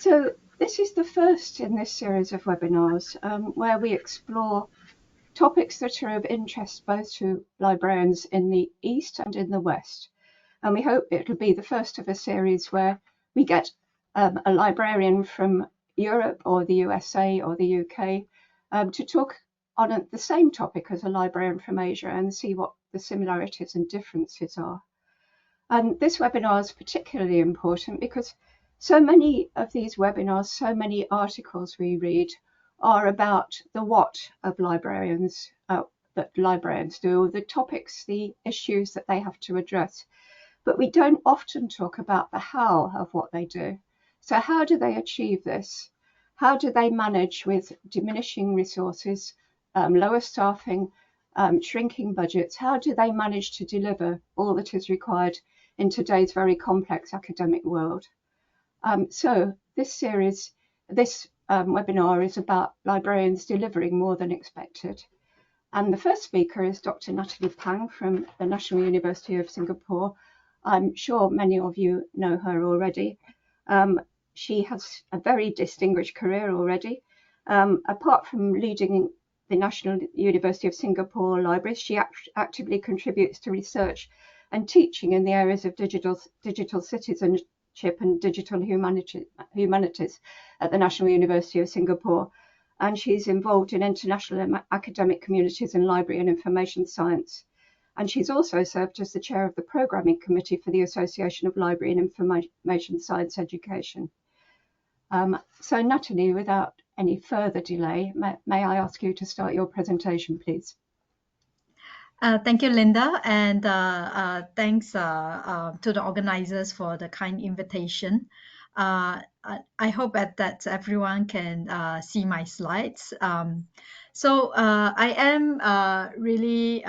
So this is the first in this series of webinars where we explore topics that are of interest both to librarians in the East and in the West. And we hope it'll be the first of a series where we get a librarian from Europe or the USA or the UK to talk on the same topic as a librarian from Asia and see what the similarities and differences are. And this webinar is particularly important because so many of these webinars, so many articles we read are about the what of librarians, that librarians do, the topics, the issues that they have to address. But we don't often talk about the how of what they do. So how do they achieve this? How do they manage with diminishing resources, lower staffing, shrinking budgets? How do they manage to deliver all that is required in today's very complex academic world? So this series, this webinar is about librarians delivering more than expected. And the first speaker is Dr. Natalie Pang from the National University of Singapore. I'm sure many of you know her already. She has a very distinguished career already. Apart from leading the National University of Singapore libraries, she actively contributes to research and teaching in the areas of digital citizenship and digital humanities at the National University of Singapore. And she's involved in international academic communities in library and information science. And she's also served as the chair of the programming committee for the Association of Library and Information Science Education. So Natalie, without any further delay, may I ask you to start your presentation, please? Thank you, Linda, and thanks to the organizers for the kind invitation. I hope that everyone can see my slides. So I am really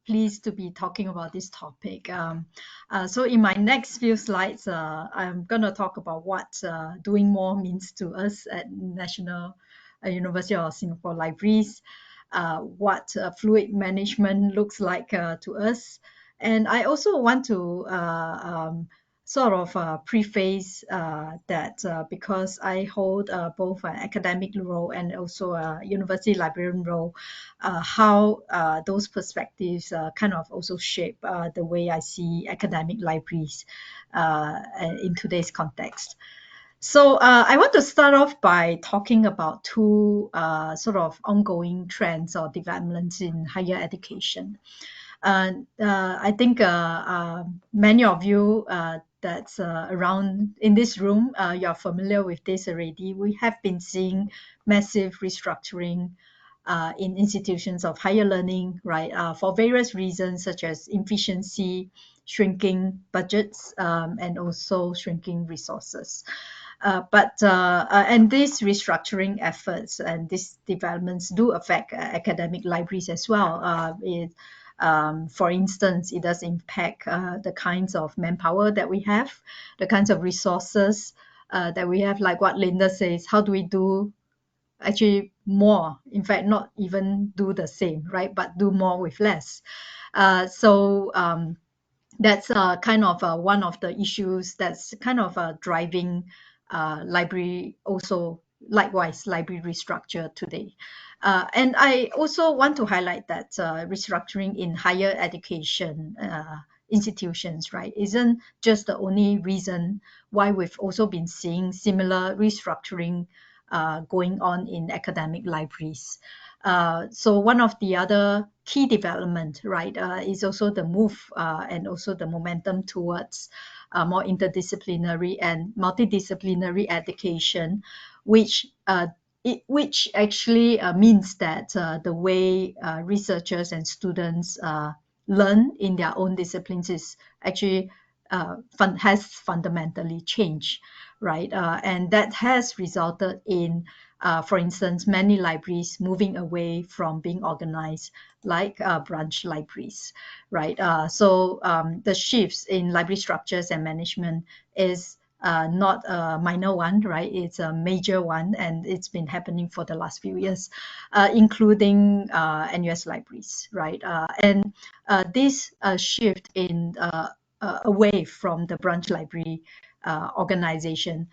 pleased to be talking about this topic. So in my next few slides, I'm going to talk about what doing more means to us at National University of Singapore Libraries, what fluid management looks like to us. And I also want to sort of preface that because I hold both an academic role and also a university librarian role, how those perspectives kind of also shape the way I see academic libraries in today's context. So I want to start off by talking about two sort of ongoing trends or developments in higher education. I think many of you that's around in this room, you're familiar with this already. We have been seeing massive restructuring in institutions of higher learning, right, for various reasons such as efficiency, shrinking budgets, and also shrinking resources. And these restructuring efforts and these developments do affect academic libraries as well. For instance, it does impact the kinds of manpower that we have, the kinds of resources that we have, like what Linda says, how do we do actually more? In fact, not even do the same, right? But do more with less. So that's kind of one of the issues that's kind of driving library, also likewise library restructure today. And I also want to highlight that restructuring in higher education institutions, right, isn't just the only reason why we've also been seeing similar restructuring going on in academic libraries. So one of the other key development, right, is also the move and also the momentum towards more interdisciplinary and multidisciplinary education, which actually means that the way researchers and students learn in their own disciplines is actually has fundamentally changed, right? And that has resulted in, for instance, many libraries moving away from being organized like branch libraries, right? So the shifts in library structures and management is not a minor one, right? It's a major one, and it's been happening for the last few years, including NUS libraries, right? And this shift in away from the branch library organization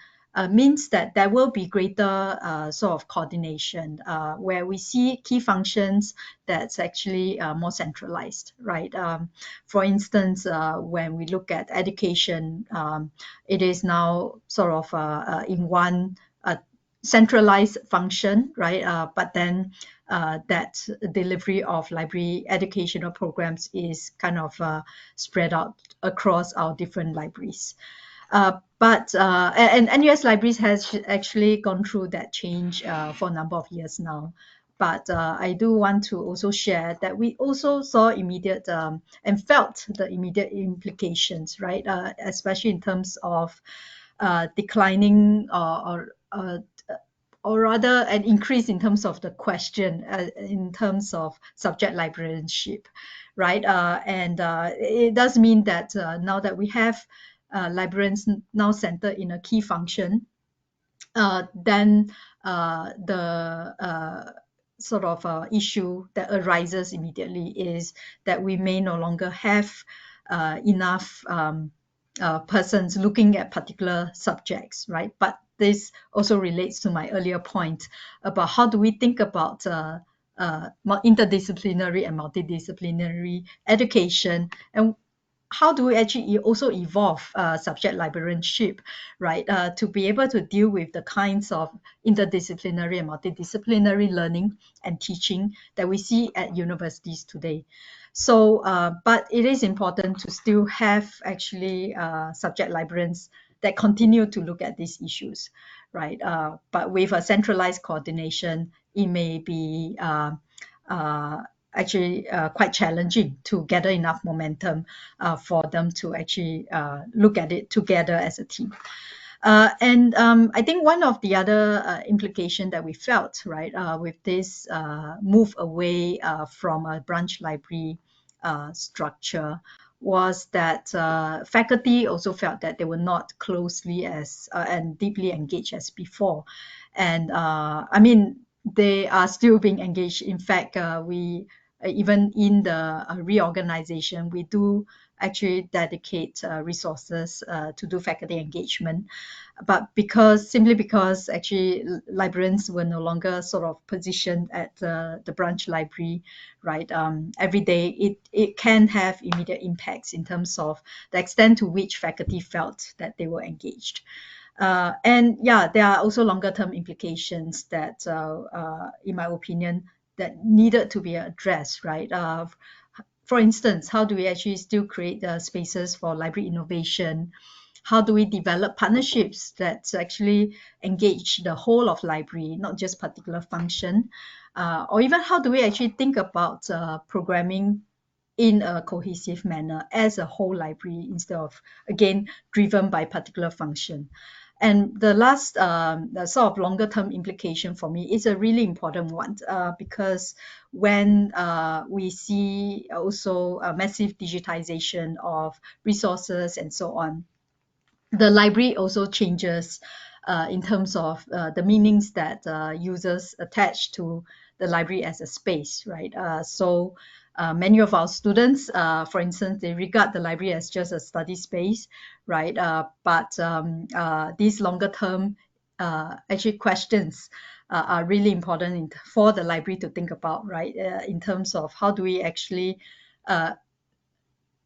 means that there will be greater sort of coordination where we see key functions that's actually more centralized, right? For instance, when we look at education, it is now sort of in one centralized function, right? But then that delivery of library educational programs is kind of spread out across our different libraries. And NUS Libraries has actually gone through that change for a number of years now. But I do want to also share that we also saw immediate and felt the immediate implications, right? Especially in terms of declining or rather an increase in terms of the question in terms of subject librarianship, right? And it does mean that now that we have librarians now centered in a key function, then the sort of issue that arises immediately is that we may no longer have enough persons looking at particular subjects, right? But this also relates to my earlier point about how do we think about interdisciplinary and multidisciplinary education, and how do we actually also evolve subject librarianship, right, to be able to deal with the kinds of interdisciplinary and multidisciplinary learning and teaching that we see at universities today. So, but it is important to still have actually subject librarians that continue to look at these issues, right? But with a centralized coordination, it may be uh, actually quite challenging to gather enough momentum for them to actually look at it together as a team. And I think one of the other implication that we felt, right, with this move away from a branch library structure was that faculty also felt that they were not closely as and deeply engaged as before. And I mean, they are still being engaged. In fact, we even in the reorganization, we do actually dedicate resources to do faculty engagement. But simply because actually librarians were no longer sort of positioned at the branch library, right? Every day it can have immediate impacts in terms of the extent to which faculty felt that they were engaged. And yeah, there are also longer term implications that, in my opinion, that needed to be addressed, right? For instance, how do we actually still create the spaces for library innovation? How do we develop partnerships that actually engage the whole of library, not just particular function? Or even how do we actually think about programming in a cohesive manner as a whole library instead of, again, driven by particular function? And the last the sort of longer term implication for me is a really important one because when we see also a massive digitization of resources and so on, the library also changes in terms of the meanings that users attach to the library as a space, right? So many of our students, for instance, they regard the library as just a study space, right? But these longer term actually questions are really important for the library to think about, right? In terms of how do we actually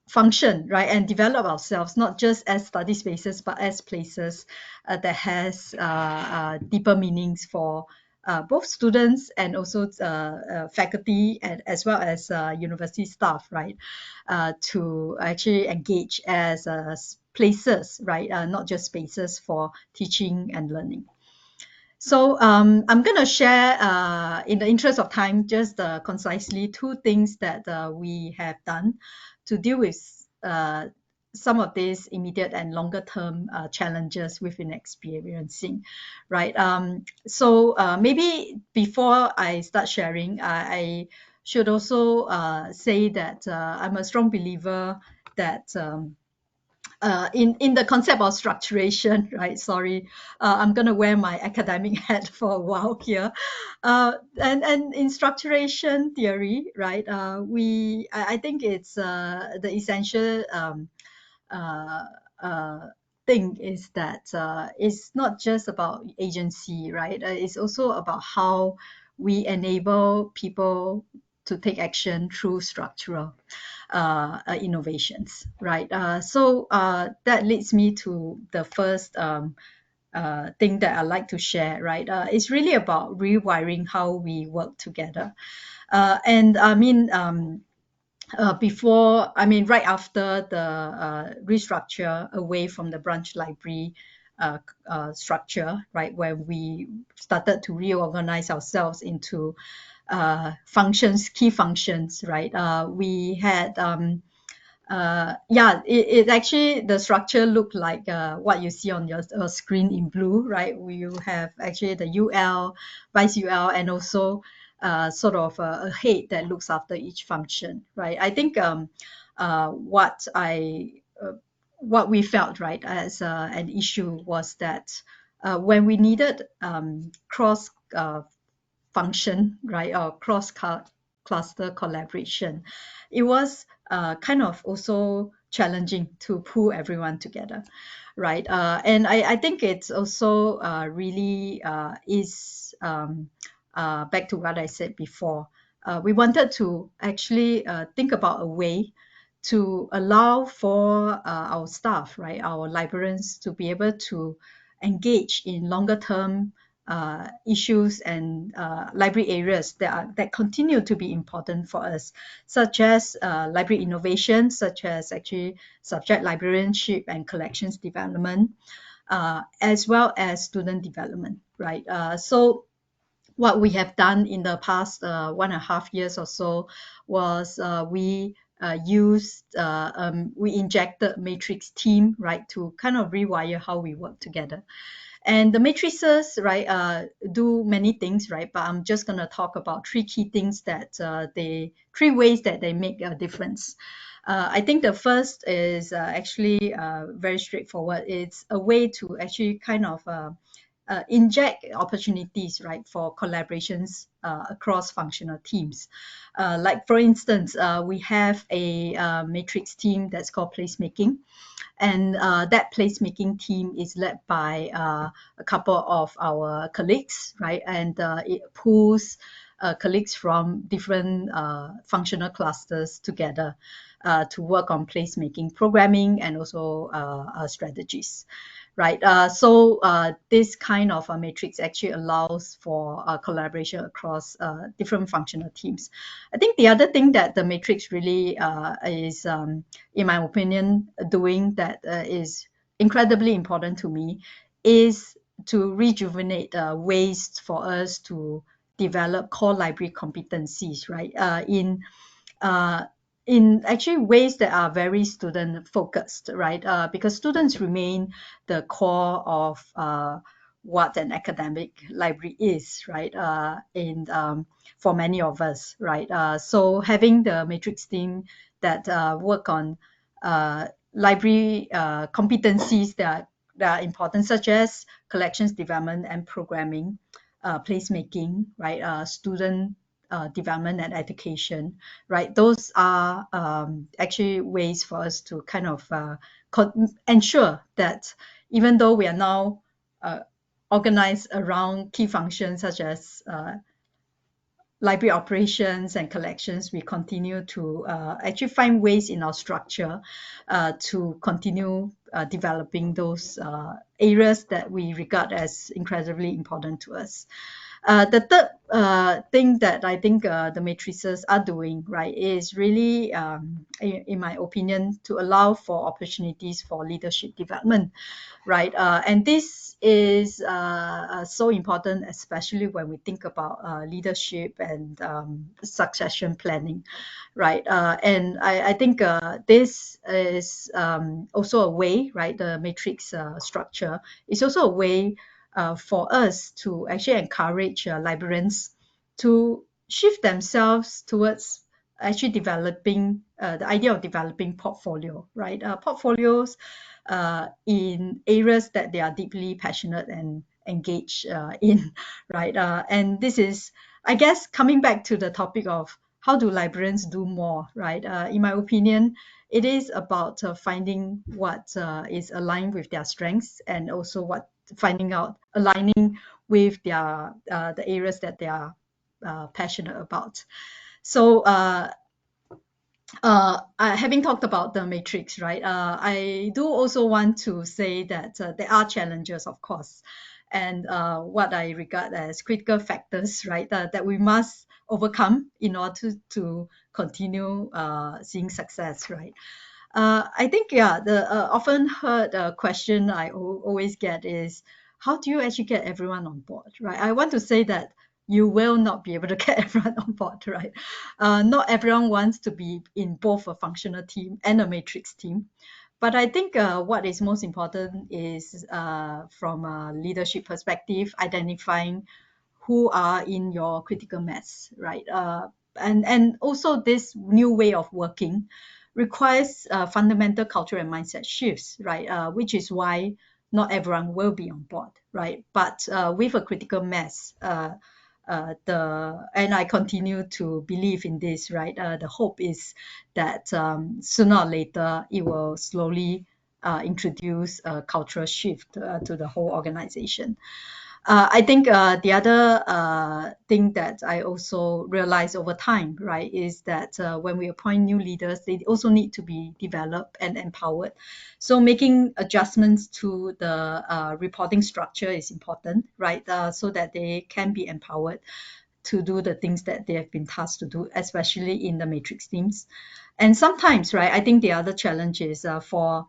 function, right, and develop ourselves not just as study spaces but as places that has deeper meanings for both students and also faculty and as well as university staff, right, to actually engage as places, right, not just spaces for teaching and learning. So I'm going to share, in the interest of time, just concisely two things that we have done to deal with some of these immediate and longer term challenges we've been experiencing, right? So maybe before I start sharing, I should also say that I'm a strong believer that in the concept of structuration, right? Sorry, I'm going to wear my academic hat for a while here. And in structuration theory, right? I think it's the essential uh, uh, think is that it's not just about agency, right? It's also about how we enable people to take action through structural innovations, right? So that leads me to the first thing that I like to share, right? It's really about rewiring how we work together. And I mean, right after the restructure away from the branch library structure, right, where we started to reorganize ourselves into key functions, right? We had it actually, the structure looked like what you see on your screen in blue, right? You have actually the UL, vice UL, and also sort of a head that looks after each function, right? I think what we felt, right, as an issue was that when we needed cross function, right, or cross cluster collaboration, it was kind of also challenging to pull everyone together, right? And I think it's also really is back to what I said before. We wanted to actually think about a way to allow for our staff, right, our librarians, to be able to engage in longer term issues and library areas that continue to be important for us, such as library innovation, such as actually subject librarianship and collections development, as well as student development, right? So what we have done in the past 1.5 years or so was we injected matrix team, right, to kind of rewire how we work together. And the matrices, right, do many things, right? But I'm just going to talk about three key things that three ways that they make a difference. I think the first is actually very straightforward. It's a way to actually kind of inject opportunities, right, for collaborations across functional teams. Like for instance, we have a matrix team that's called placemaking. And that placemaking team is led by a couple of our colleagues, right? And it pulls colleagues from different functional clusters together to work on placemaking programming and also strategies, right? So this kind of a matrix actually allows for collaboration across different functional teams. I think the other thing that the matrix really is, in my opinion, doing that is incredibly important to me is to rejuvenate ways for us to develop core library competencies, right? In actually ways that are very student focused, right? Because students remain the core of what an academic library is, right? For many of us, right? So having the matrix team that work on library competencies that are important, such as collections development and programming, placemaking, right? Student development and education, right? Those are actually ways for us to kind of ensure that even though we are now organized around key functions such as library operations and collections, we continue to actually find ways in our structure to continue developing those areas that we regard as incredibly important to us. The third thing that I think the matrices are doing, right, is really, in my opinion, to allow for opportunities for leadership development, right? And this is so important, especially when we think about leadership and succession planning, right? And I think this is also a way, right? The matrix structure is also a way for us to actually encourage librarians to shift themselves towards actually developing the idea of developing portfolio, right? Portfolios in areas that they are deeply passionate and engaged in, right? And this is, I guess, coming back to the topic of how do librarians do more, right? In my opinion, it is about finding what is aligned with their strengths, and also finding out aligning with their the areas that they are passionate about. So having talked about the matrix, right? I do also want to say that there are challenges, of course, and what I regard as critical factors, right, that we must overcome in order to continue seeing success, right? I think, yeah, the often heard question I always get is, how do you actually get everyone on board, right? I want to say that you will not be able to get everyone on board, right? Not everyone wants to be in both a functional team and a matrix team. But I think what is most important is from a leadership perspective, identifying who are in your critical mass, right? And also this new way of working requires fundamental cultural and mindset shifts, right? Which is why not everyone will be on board, right? But with a critical mass, and I continue to believe in this, right? The hope is that sooner or later it will slowly introduce a cultural shift to the whole organization. I think the other thing that I also realized over time, right, is that when we appoint new leaders, they also need to be developed and empowered. So making adjustments to the reporting structure is important, right, so that they can be empowered to do the things that they have been tasked to do, especially in the matrix teams. And sometimes, right, I think the other challenge is for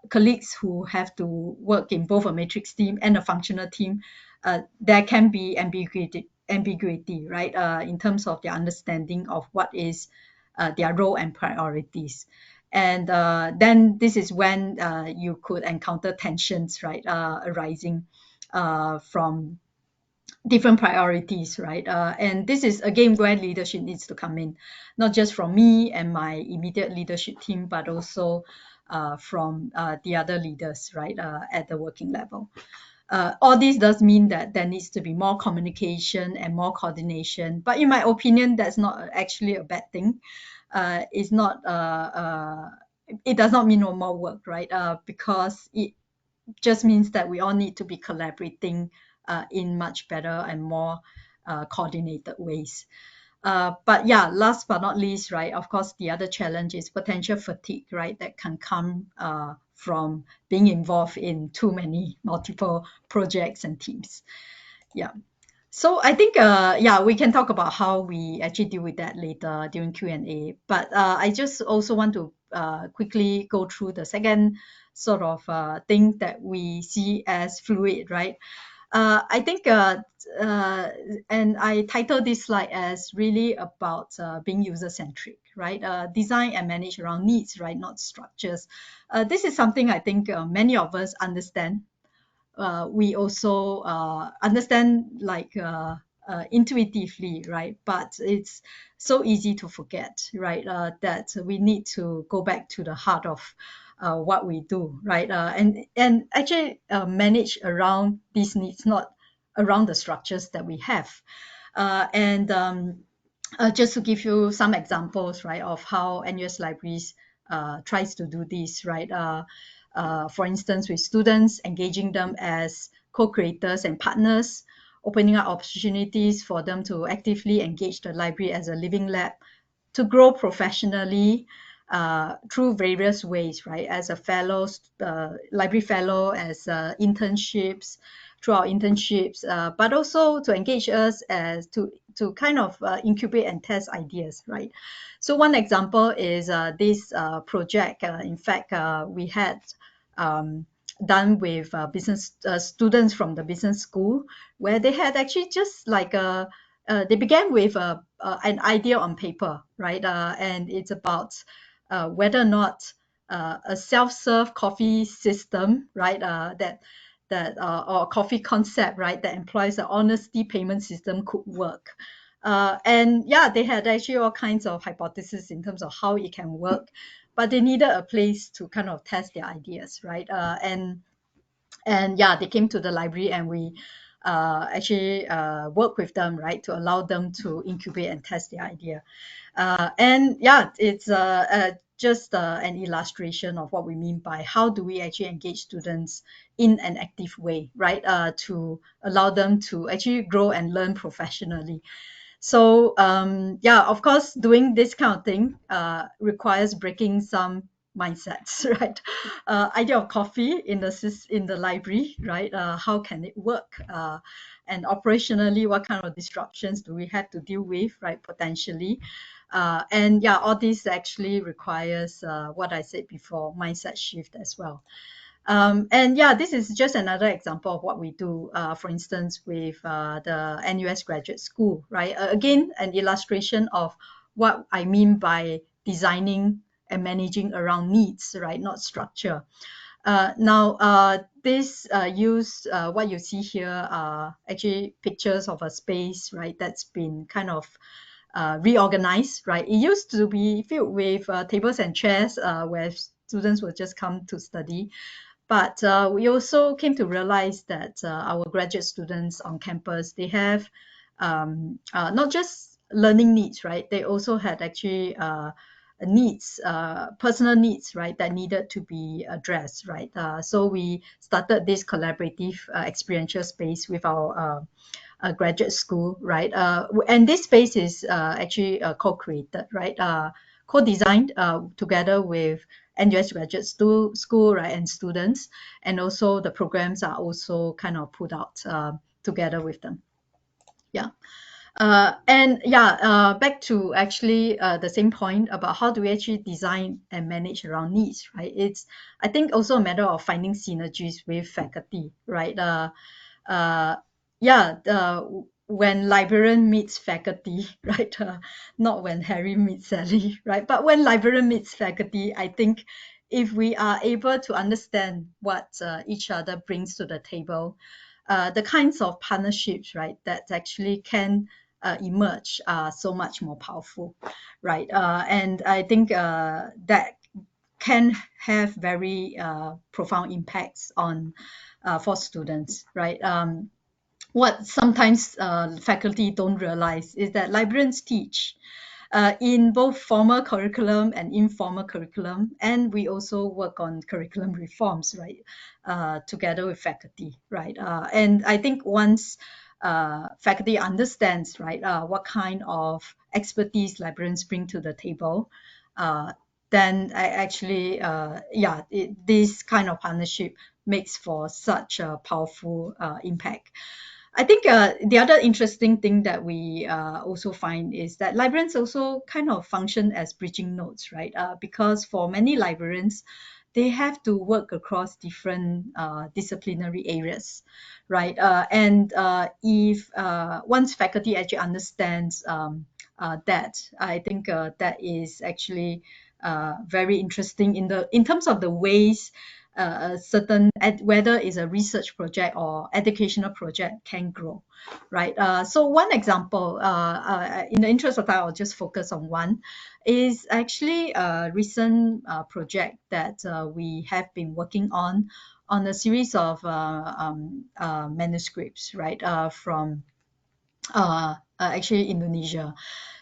colleagues who have to work in both a matrix team and a functional team, there can be ambiguity, right, in terms of their understanding of what is their role and priorities. And then this is when you could encounter tensions, right, arising from different priorities, right? And this is again where leadership needs to come in, not just from me and my immediate leadership team, but also from the other leaders, right, at the working level. All this does mean that there needs to be more communication and more coordination. But in my opinion, that's not actually a bad thing. It's not. It does not mean no more work, right? Because it just means that we all need to be collaborating in much better and more coordinated ways. But yeah, last but not least, right, of course, the other challenge is potential fatigue, right, that can come from being involved in too many multiple projects and teams. Yeah. So I think, yeah, we can talk about how we actually deal with that later during Q&A. But I just also want to quickly go through the second sort of thing that we see as fluid, right? I think, and I titled this slide as really about being user-centric, right? Design and manage around needs, right? Not structures. This is something I think many of us understand. We also understand like intuitively, right? But it's so easy to forget, right? That we need to go back to the heart of what we do, right? And actually manage around these needs, not around the structures that we have. And just to give you some examples, right, of how NUS Libraries tries to do this, right? For instance, with students, engaging them as co-creators and partners, opening up opportunities for them to actively engage the library as a living lab, to grow professionally through various ways, right? As a fellow, library fellow, as internships, through our internships, but also to engage us as to kind of incubate and test ideas, right? So one example is this project. In fact, we had done with business students from the business school, where they had actually just like they began with an idea on paper, right? And it's about whether or not a self-serve coffee system, right? Or coffee concept, right, that employs an honesty payment system could work. And yeah, they had actually all kinds of hypotheses in terms of how it can work, but they needed a place to kind of test their ideas, right? And yeah, they came to the library, and we actually work with them, right, to allow them to incubate and test their idea. And yeah, it's just an illustration of what we mean by how do we actually engage students in an active way, right? To allow them to actually grow and learn professionally. So yeah, of course, doing this kind of thing requires breaking some mindsets, right? Idea of coffee in the library, right? How can it work? And operationally, what kind of disruptions do we have to deal with, right? Potentially. And yeah, all this actually requires what I said before, mindset shift as well. And yeah, this is just another example of what we do, for instance, with the NUS Graduate School, right? Again, an illustration of what I mean by designing and managing around needs, right? Not structure. Now, this use what you see here are actually pictures of a space, right? That's been kind of reorganized, right? It used to be filled with tables and chairs where students would just come to study. But we also came to realize that our graduate students on campus, they have not just learning needs, right? They also had actually needs, personal needs, right, that needed to be addressed, right? So we started this collaborative experiential space with our graduate school, right? And this space is actually co-created, right? Co-designed together with NUS Graduate School, right, and students, and also the programs are also kind of put out together with them. Yeah. And yeah, back to actually the same point about how do we actually design and manage around needs, right? It's, I think, also a matter of finding synergies with faculty, right? Uh, yeah, when librarian meets faculty, right? Not when Harry meets Sally, right? But when librarian meets faculty, I think if we are able to understand what each other brings to the table, the kinds of partnerships, right, that actually can emerge are so much more powerful, right? And I think that can have very profound impacts on for students, right? What sometimes faculty don't realize is that librarians teach in both formal curriculum and informal curriculum, and we also work on curriculum reforms, right, together with faculty, right? And I think once faculty understands, right, what kind of expertise librarians bring to the table, then I actually, yeah, this kind of partnership makes for such a powerful impact. I think the other interesting thing that we also find is that librarians also kind of function as bridging nodes, right? Because for many librarians, they have to work across different disciplinary areas, right? And if once faculty actually understands that, I think that is actually very interesting in terms of the ways a certain whether it's a research project or educational project can grow, right? So one example, in the interest of time, I'll just focus on one, is actually a recent project that we have been working on a series of manuscripts, right, from actually Indonesia.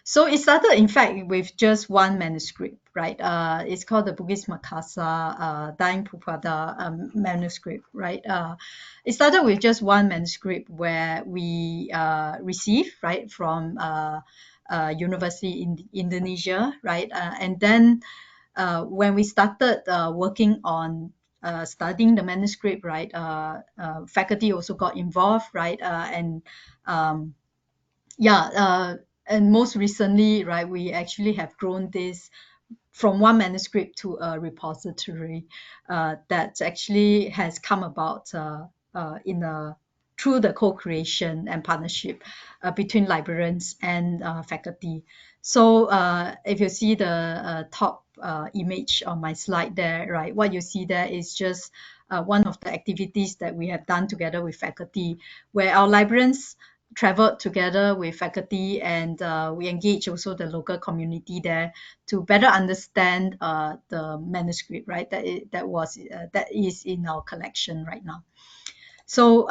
So it started, in fact, with just one manuscript, right? It's called the Bugis Makassar Daeng Pupada manuscript, right? It started with just one manuscript where we received, right, from university in Indonesia, right? And then when we started working on studying the manuscript, right, faculty also got involved, right? And yeah, and most recently, right, we actually have grown this from one manuscript to a repository that actually has come about in a through the co-creation and partnership between librarians and faculty. So if you see the top image on my slide there, right, what you see there is just one of the activities that we have done together with faculty, where our librarians traveled together with faculty and we engage also the local community there to better understand the manuscript, right, that is in our collection right now. So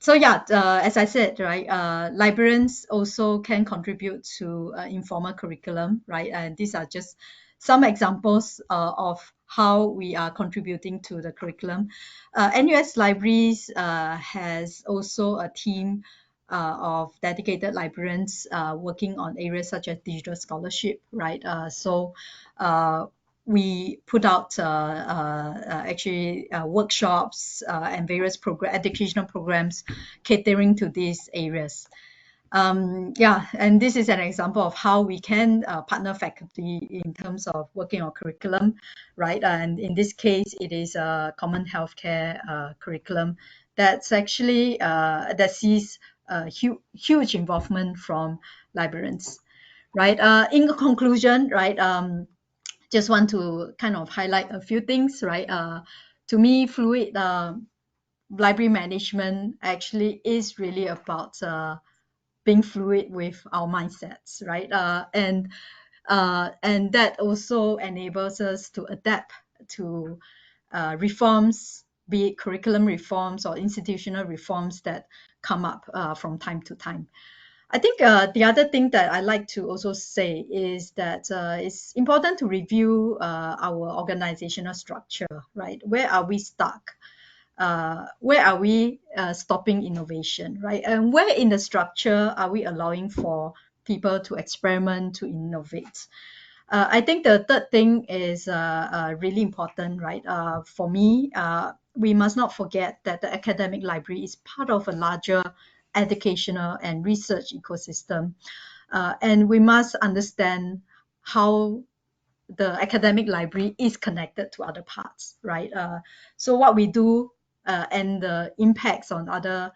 so yeah, as I said, right, librarians also can contribute to informal curriculum, right, and these are just some examples of how we are contributing to the curriculum. NUS Libraries has also a team of dedicated librarians working on areas such as digital scholarship, right? So we put out actually workshops and various educational programs catering to these areas. Yeah, and this is an example of how we can partner faculty in terms of working on curriculum, right? And in this case, it is a common healthcare curriculum that's actually that sees huge involvement from librarians, right? In conclusion, right? Just want to kind of highlight a few things, right? To me, fluid library management actually is really about being fluid with our mindsets, right? And that also enables us to adapt to reforms, be it curriculum reforms or institutional reforms that come up from time to time. I think the other thing that I like to also say is that it's important to review our organizational structure, right? Where are we stuck? Where are we stopping innovation, right? And where in the structure are we allowing for people to experiment, to innovate? I think the third thing is really important, right? For me, we must not forget that the academic library is part of a larger educational and research ecosystem. And we must understand how the academic library is connected to other parts, right? So what we do and the impacts on other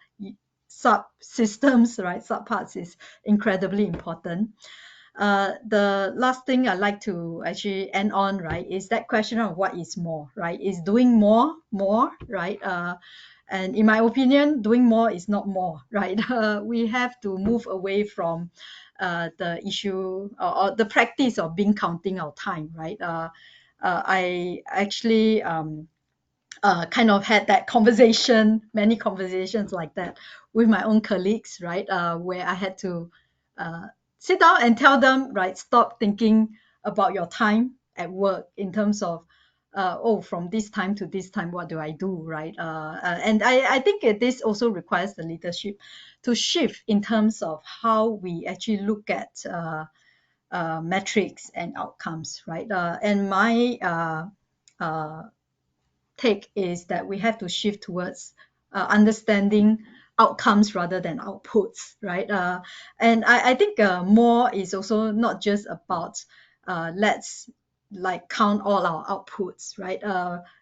subsystems, right, subparts is incredibly important. The last thing I like to actually end on, right, is that question of what is more, right? Is doing more, right? And in my opinion, doing more is not more, right? We have to move away from the issue or the practice of being counting our time, right? I actually kind of had that conversation, many conversations like that with my own colleagues, right? Where I had to uh, sit down and tell them, right, stop thinking about your time at work in terms of, oh, from this time to this time, what do I do, right? And I think this also requires the leadership to shift in terms of how we actually look at metrics and outcomes, right? And my take is that we have to shift towards understanding outcomes rather than outputs, right? And I think more is also not just about let's like count all our outputs, right?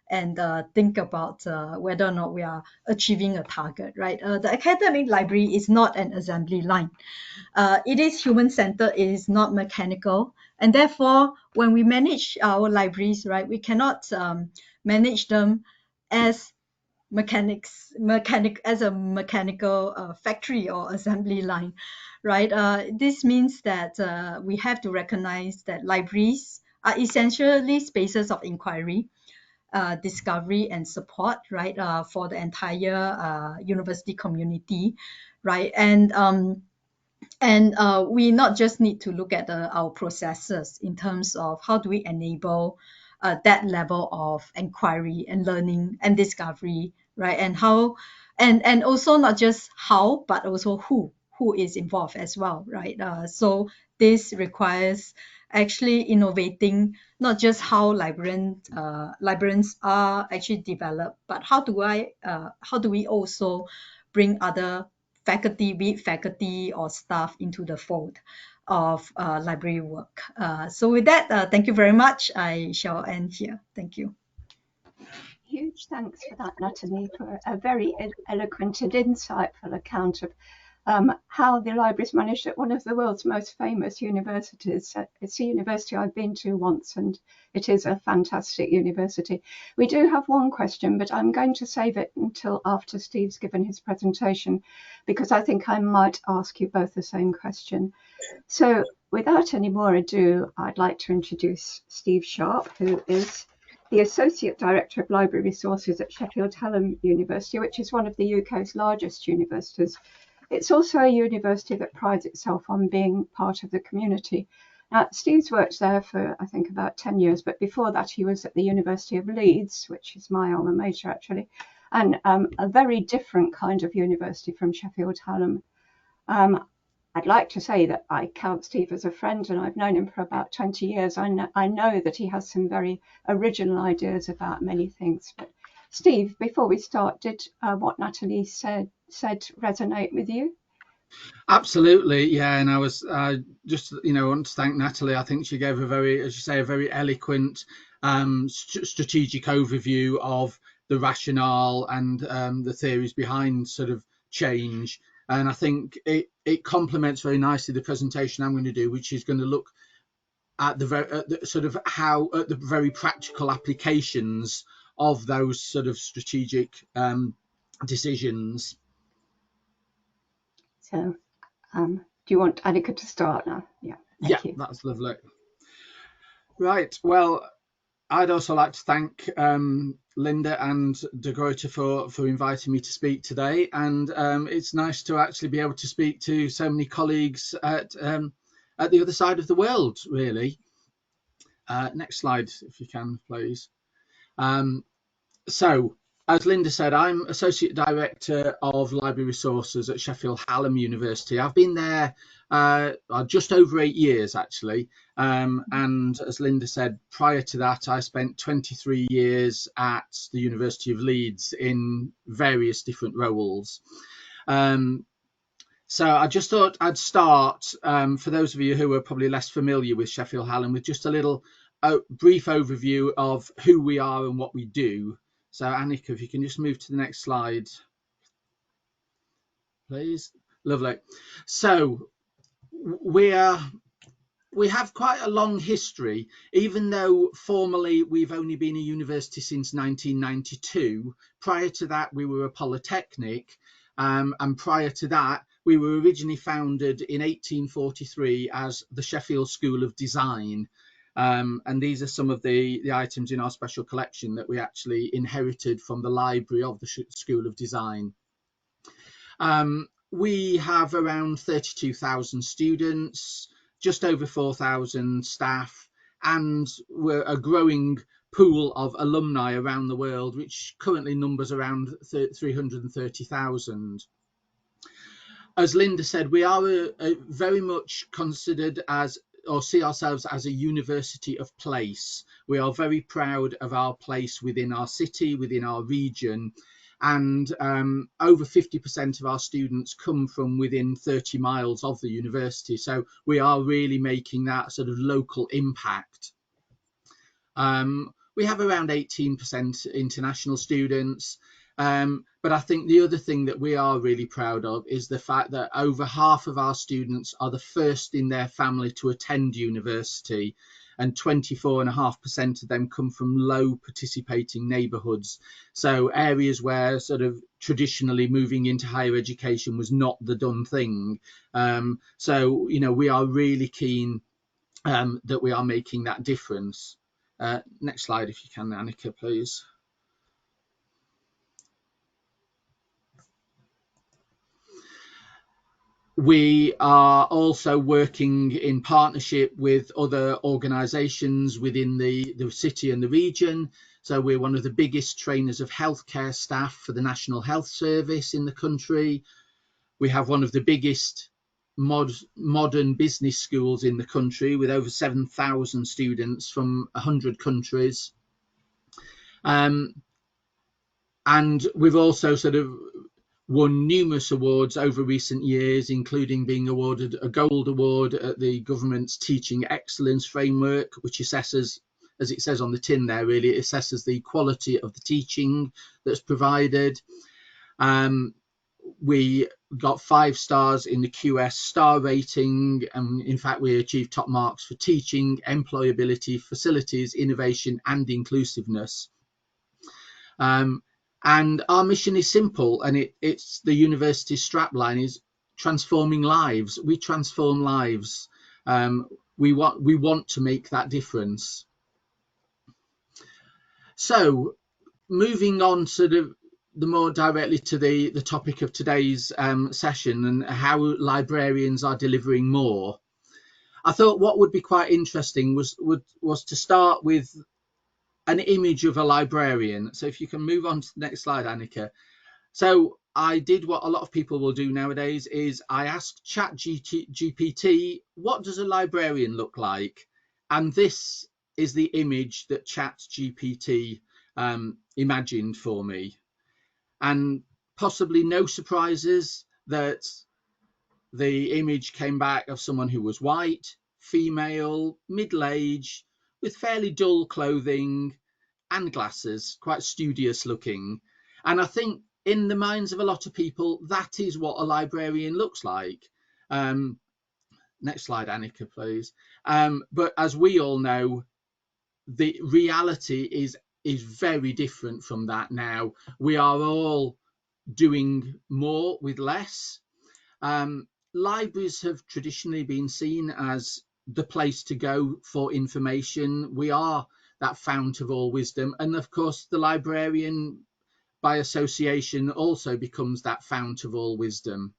And think about whether or not we are achieving a target, right? The academic library is not an assembly line. It is human-centered, it is not mechanical. And therefore, when we manage our libraries, right, we cannot manage them as as a mechanical factory or assembly line, right? This means that we have to recognize that libraries are essentially spaces of inquiry, discovery and support, right, for the entire university community, right? And we not just need to look at our processes in terms of how do we enable that level of inquiry and learning and discovery, right? And how, and also not just how, but also who is involved as well, right? So this requires actually innovating not just how librarians are actually developed, but how do we also bring other faculty, be it faculty or staff, into the fold of library work. So with that, thank you very much. I shall end here. Thank you. Huge thanks for that, Natalie, for a very eloquent and insightful account of how the library is managed at one of the world's most famous universities. It's a university I've been to once, and it is a fantastic university. We do have one question, but I'm going to save it until after Steve's given his presentation, because I think I might ask you both the same question. So without any more ado, I'd like to introduce Steve Sharp, who is the Associate Director of Library Resources at Sheffield Hallam University, which is one of the UK's largest universities. It's also a university that prides itself on being part of the community. Steve's worked there for, I think, about 10 years, but before that he was at the University of Leeds, which is my alma mater actually, and a very different kind of university from Sheffield Hallam. I'd like to say that I count Steve as a friend, and I've known him for about 20 years. I know that he has some very original ideas about many things. But Steve, before we start, did what Natalie said resonate with you? Absolutely, yeah. And I was just, want to thank Natalie. I think she gave a very, as you say, a very eloquent strategic overview of the rationale and the theories behind sort of change. And I think it complements very nicely the presentation I'm going to do, which is going to look at the very practical applications of those sort of strategic decisions. So, do you want Annika to start now? Yeah, thank you. That's lovely. Right, well, I'd also like to thank Linda and De Gruyter for inviting me to speak today, and it's nice to actually be able to speak to so many colleagues at the other side of the world, really. Next slide, if you can, please. So, as Linda said, I'm Associate Director of Library Resources at Sheffield Hallam University. I've been there just over 8 years, actually. And as Linda said, prior to that, I spent 23 years at the University of Leeds in various different roles. So I just thought I'd start, for those of you who are probably less familiar with Sheffield Hallam, with just a little brief overview of who we are and what we do. So Annika, if you can just move to the next slide, please. Lovely. So we have quite a long history, even though formally we've only been a university since 1992. Prior to that, we were a polytechnic, and prior to that, we were originally founded in 1843 as the Sheffield School of Design. And these are some of the items in our special collection that we actually inherited from the library of the School of Design. We have around 32,000 students, just over 4,000 staff, and we're a growing pool of alumni around the world, which currently numbers around 330,000. As Linda said, we are very much considered as, or see ourselves as, a university of place. We are very proud of our place within our city, within our region, and over 50% of our students come from within 30 miles of the university. So we are really making that sort of local impact. We have around 18% international students. But I think the other thing that we are really proud of is the fact that over half of our students are the first in their family to attend university, and 24.5% of them come from low participating neighbourhoods. So areas where sort of traditionally moving into higher education was not the done thing. So, we are really keen that we are making that difference. Next slide, if you can, Annika, please. We are also working in partnership with other organisations within the city and the region. So we're one of the biggest trainers of healthcare staff for the National Health Service in the country. We have one of the biggest modern business schools in the country, with over 7,000 students from 100 countries. And we've also sort of won numerous awards over recent years, including being awarded a Gold Award at the government's Teaching Excellence Framework, which assesses, as it says on the tin there, really, it assesses the quality of the teaching that's provided. We got 5 stars in the QS star rating, and in fact we achieved top marks for teaching, employability, facilities, innovation and inclusiveness. And our mission is simple, and it's the university's strapline is transforming lives. We transform lives. We want to make that difference. So moving on sort of the more directly to the topic of today's session, and how librarians are delivering more. I thought what would be quite interesting was to start with an image of a librarian. So if you can move on to the next slide, Annika. So I did what a lot of people will do nowadays is I asked ChatGPT, what does a librarian look like? And this is the image that ChatGPT imagined for me. And possibly no surprises that the image came back of someone who was white, female, middle-aged, with fairly dull clothing and glasses, quite studious looking. And I think in the minds of a lot of people, that is what a librarian looks like. Next slide, Annika, please. But as we all know, the reality is very different from that now. We are all doing more with less. Libraries have traditionally been seen as the place to go for information. We are that fount of all wisdom. And of course, the librarian, by association, also becomes that fount of all wisdom.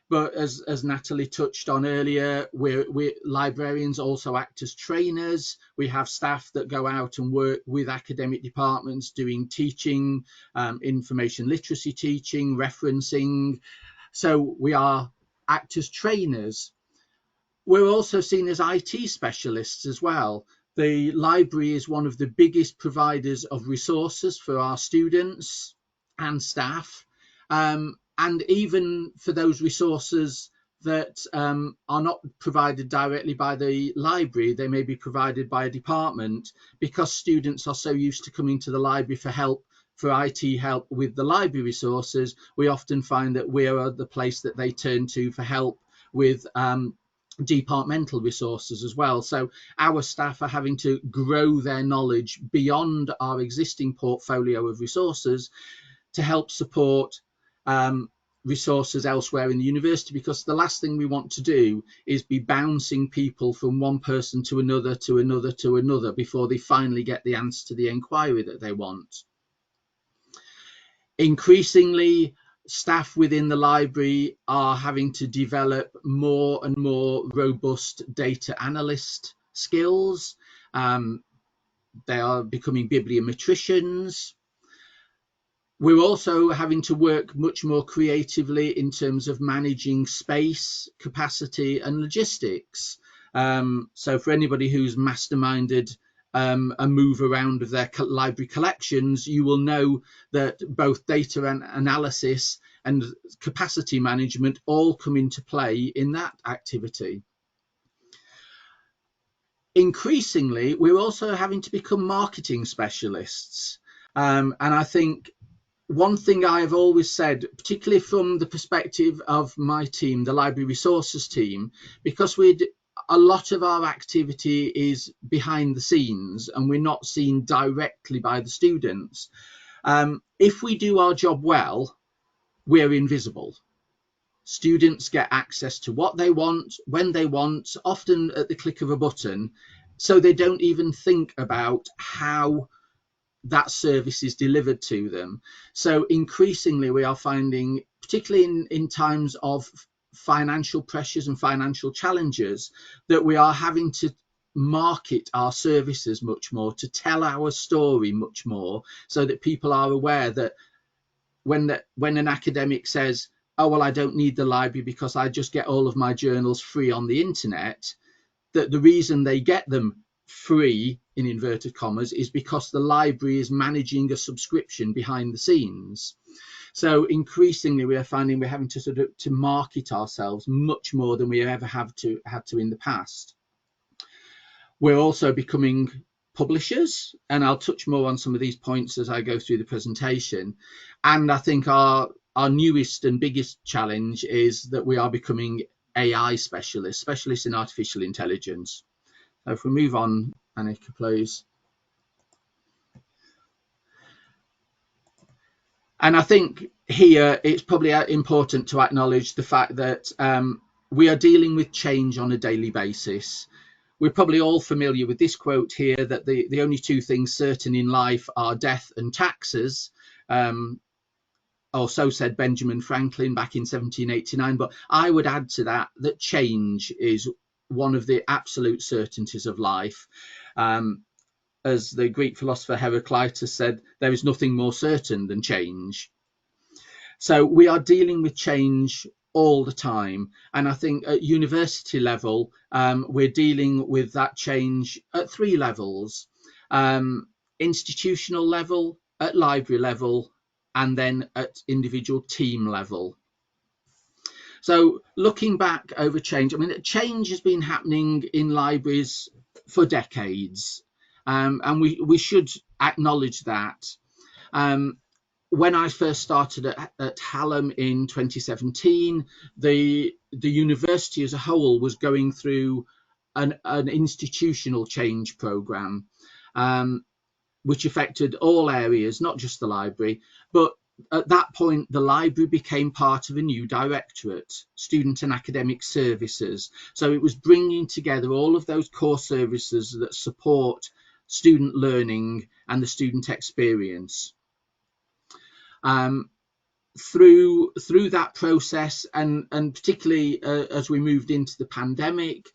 But as Natalie touched on earlier, we librarians also act as trainers. We have staff that go out and work with academic departments doing teaching, information literacy teaching, referencing. So we act as trainers. We're also seen as IT specialists as well. The library is one of the biggest providers of resources for our students and staff. And even for those resources that are not provided directly by the library, they may be provided by a department. Because students are so used to coming to the library for help, for IT help with the library resources, we often find that we are the place that they turn to for help with departmental resources as well. So our staff are having to grow their knowledge beyond our existing portfolio of resources to help support resources elsewhere in the university, because the last thing we want to do is be bouncing people from one person to another to another to another before they finally get the answer to the inquiry that they want. Increasingly, staff within the library are having to develop more and more robust data analyst skills. They are becoming bibliometricians. We're also having to work much more creatively in terms of managing space, capacity, and logistics. So for anybody who's masterminded a move around of their library collections, you will know that both data and analysis and capacity management all come into play in that activity. Increasingly, we're also having to become marketing specialists. And I think one thing I have always said, particularly from the perspective of my team, the library resources team, because a lot of our activity is behind the scenes and we're not seen directly by the students. If we do our job well, we're invisible. Students get access to what they want, when they want, often at the click of a button, so they don't even think about how that service is delivered to them. So increasingly we are finding, particularly in times of financial pressures and financial challenges, that we are having to market our services much more, to tell our story much more, so that people are aware that when an academic says, oh well, I don't need the library because I just get all of my journals free on the internet, that the reason they get them free in inverted commas is because the library is managing a subscription behind the scenes. So increasingly we are finding we're having to sort of to market ourselves much more than we ever had to in the past. We're also becoming publishers, and I'll touch more on some of these points as I go through the presentation. And I think our newest and biggest challenge is that we are becoming AI specialists in artificial intelligence. So if we move on, Annika, please. And I think here it's probably important to acknowledge the fact that we are dealing with change on a daily basis. We're probably all familiar with this quote here, that the only two things certain in life are death and taxes. Or so said Benjamin Franklin back in 1789. But I would add to that change is one of the absolute certainties of life. As the Greek philosopher Heraclitus said, there is nothing more certain than change. So we are dealing with change all the time. And I think at university level, we're dealing with that change at 3 levels: institutional level, at library level, and then at individual team level. So looking back over change, I mean, change has been happening in libraries for decades, and we should acknowledge that. When I first started at Hallam in 2017, the university as a whole was going through an institutional change programme, which affected all areas, not just the library. But at that point, the library became part of a new directorate, Student and Academic Services. So it was bringing together all of those core services that support student learning and the student experience. Through that process, and particularly as we moved into the pandemic,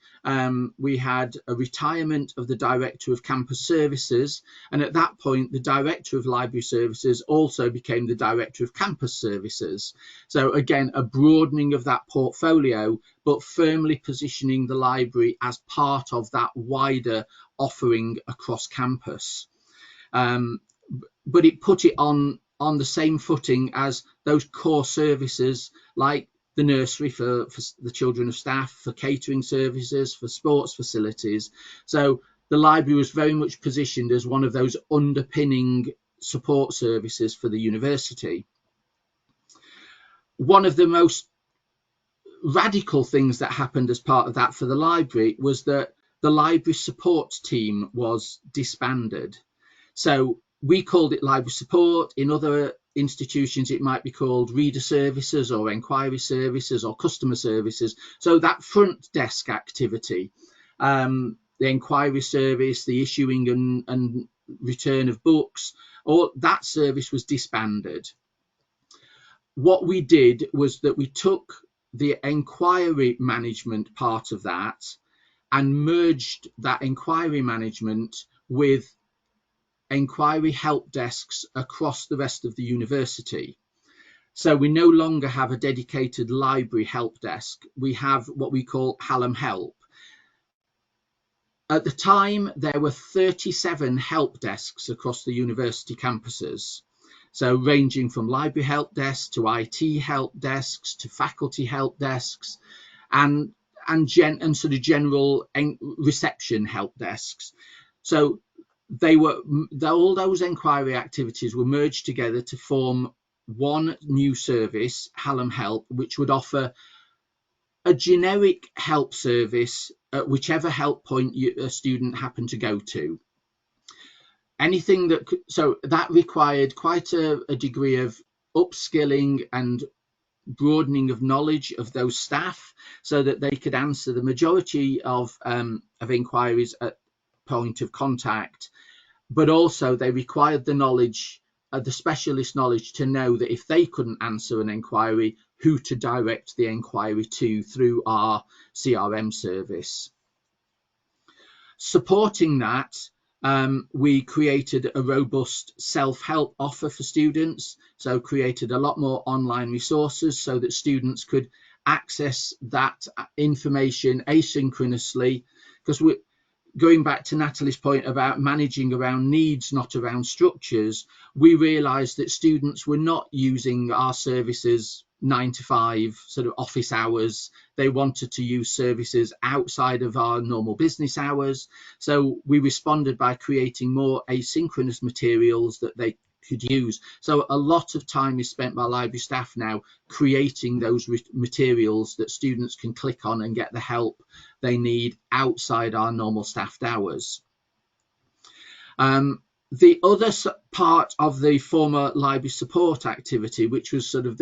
we had a retirement of the Director of Campus Services, and at that point the Director of Library Services also became the Director of Campus Services. So again, a broadening of that portfolio, but firmly positioning the library as part of that wider offering across campus. But it put it on the same footing as those core services, like the nursery for the children of staff, for catering services, for sports facilities. So the library was very much positioned as one of those underpinning support services for the university. One of the most radical things that happened as part of that for the library was that the library support team was disbanded. So we called it library support. In other institutions, it might be called reader services or enquiry services or customer services. So that front desk activity, the enquiry service, the issuing and return of books, all that service was disbanded. What we did was that we took the enquiry management part of that and merged that enquiry management with enquiry help desks across the rest of the university. So we no longer have a dedicated library help desk. We have what we call Hallam Help. At the time, there were 37 help desks across the university campuses. So ranging from library help desks to IT help desks to faculty help desks and sort of general reception help desks. So all those enquiry activities were merged together to form one new service, Hallam Help, which would offer a generic help service at whichever help point a student happened to go to. Anything so that required quite a degree of upskilling and broadening of knowledge of those staff so that they could answer the majority of inquiries at point of contact, but also they required the knowledge, the specialist knowledge, to know that if they couldn't answer an inquiry, who to direct the inquiry to through our CRM service. Supporting that, we created a robust self-help offer for students, so created a lot more online resources so that students could access that information asynchronously, because going back to Natalie's point about managing around needs, not around structures, we realised that students were not using our services 9 to 5 sort of office hours. They wanted to use services outside of our normal business hours. So we responded by creating more asynchronous materials that they could use. So a lot of time is spent by library staff now creating those materials that students can click on and get the help they need outside our normal staffed hours. The other part of the former library support activity, which was sort of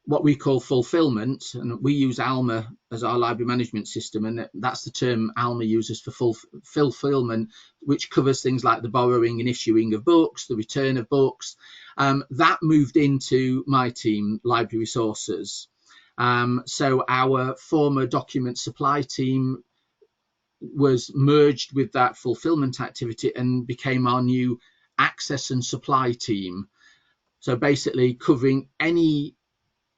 what we call fulfillment, and we use Alma as our library management system, and that's the term Alma uses for fulfillment, which covers things like the borrowing and issuing of books, the return of books. That moved into my team, Library Resources. So our former document supply team was merged with that fulfillment activity and became our new access and supply team. So basically covering any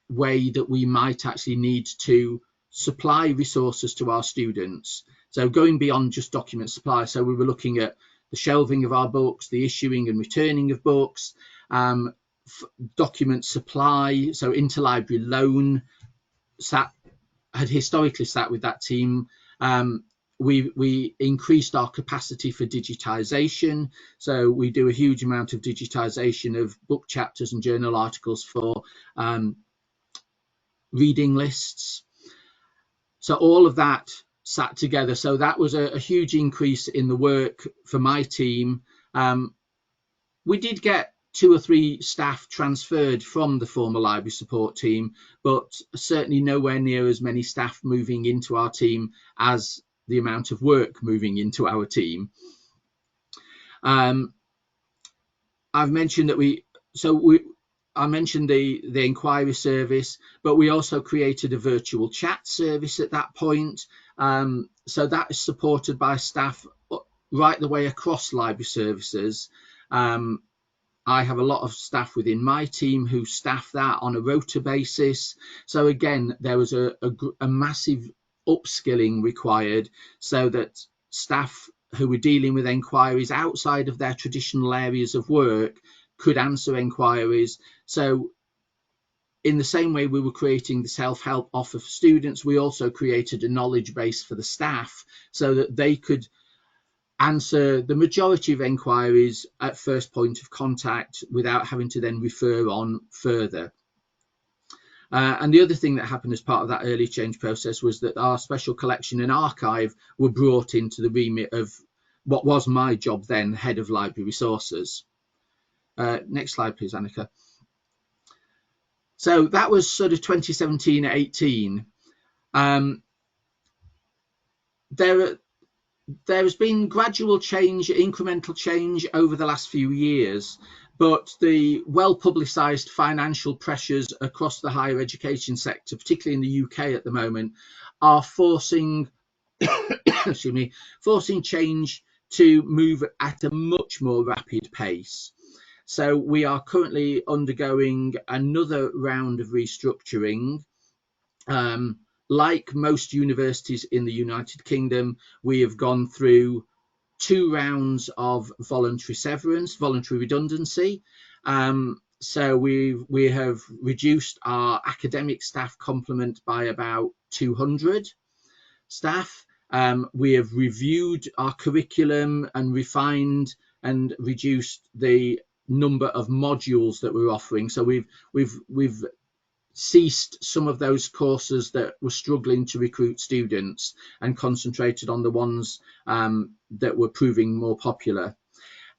way that we might actually need to supply resources to our students. So going beyond just document supply. So we were looking at the shelving of our books, the issuing and returning of books, document supply. So interlibrary loan had historically sat with that team. We increased our capacity for digitization. So we do a huge amount of digitization of book chapters and journal articles for reading lists. So all of that sat together. So that was a huge increase in the work for my team. We did get 2 or 3 staff transferred from the former library support team, but certainly nowhere near as many staff moving into our team as the amount of work moving into our team. I've mentioned that I mentioned the inquiry service, but we also created a virtual chat service at that point. So that is supported by staff right the way across library services. I have a lot of staff within my team who staff that on a rota basis. So again, there was a massive upskilling required so that staff who were dealing with enquiries outside of their traditional areas of work could answer enquiries. So in the same way we were creating the self-help offer for students, we also created a knowledge base for the staff so that they could answer the majority of enquiries at first point of contact without having to then refer on further. And the other thing that happened as part of that early change process was that our special collection and archive were brought into the remit of what was my job then, head of library resources. Next slide, please, Annika. So that was sort of 2017-18. There has been gradual change, incremental change over the last few years, but the well-publicised financial pressures across the higher education sector, particularly in the UK at the moment, are forcing excuse me, forcing change to move at a much more rapid pace. So we are currently undergoing another round of restructuring. Like most universities in the United Kingdom, we have gone through 2 rounds of voluntary severance, voluntary redundancy. So we have reduced our academic staff complement by about 200 staff. We have reviewed our curriculum and refined and reduced the number of modules that we're offering. So we've ceased some of those courses that were struggling to recruit students and concentrated on the ones that were proving more popular.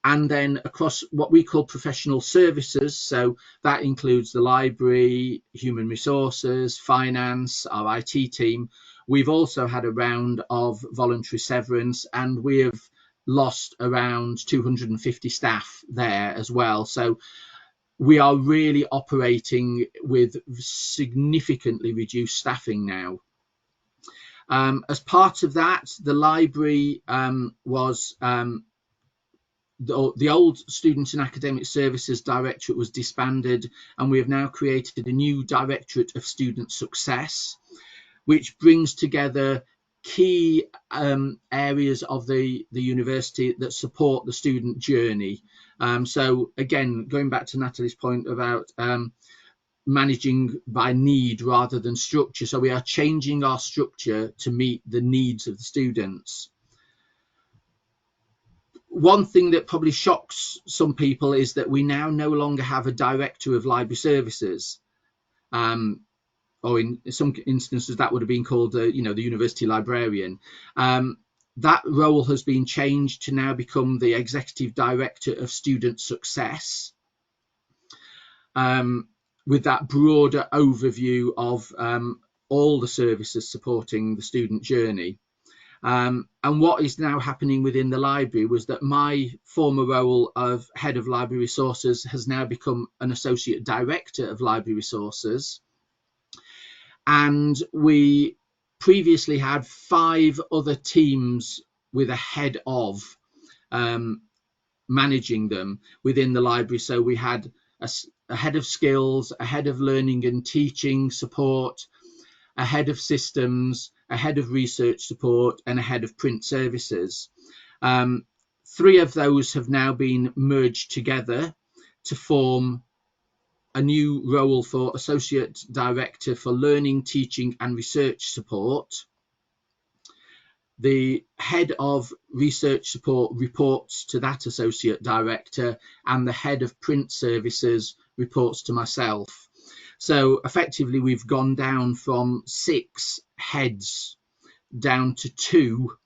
And then across what we call professional services, so that includes the library, human resources, finance, our IT team, we've also had a round of voluntary severance, and we have lost around 250 staff there as well. So we are really operating with significantly reduced staffing now. As part of that, the library was the old Student and Academic Services Directorate was disbanded, and we have now created a new Directorate of Student Success, which brings together key areas of the university that support the student journey. So again, going back to Natalie's point about managing by need rather than structure. So we are changing our structure to meet the needs of the students. One thing that probably shocks some people is that we now no longer have a director of library services. Or in some instances that would have been called the university librarian. That role has been changed to now become the executive director of student success, with that broader overview of all the services supporting the student journey. And what is now happening within the library was that my former role of head of library resources has now become an associate director of library resources. And we previously had 5 other teams with a head of managing them within the library. So we had a head of skills, a head of learning and teaching support, a head of systems, a head of research support, and a head of print services. 3 of those have now been merged together to form a new role for Associate Director for Learning, Teaching and Research Support. The head of research support reports to that Associate Director, and the head of print services reports to myself. So effectively we've gone down from 6 heads down to 2,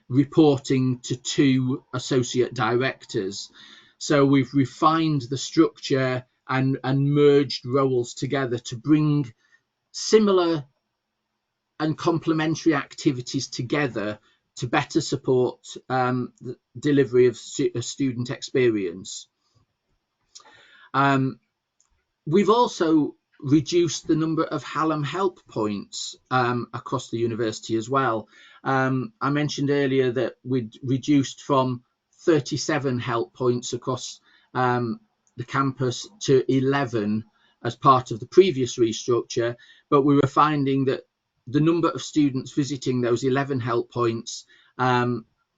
reporting to 2 associate directors. So we've refined the structure and merged roles together to bring similar and complementary activities together to better support the delivery of a student experience. We've also reduced the number of Hallam help points across the university as well. I mentioned earlier that we'd reduced from 37 help points across the campus to 11 as part of the previous restructure, but we were finding that the number of students visiting those 11 help points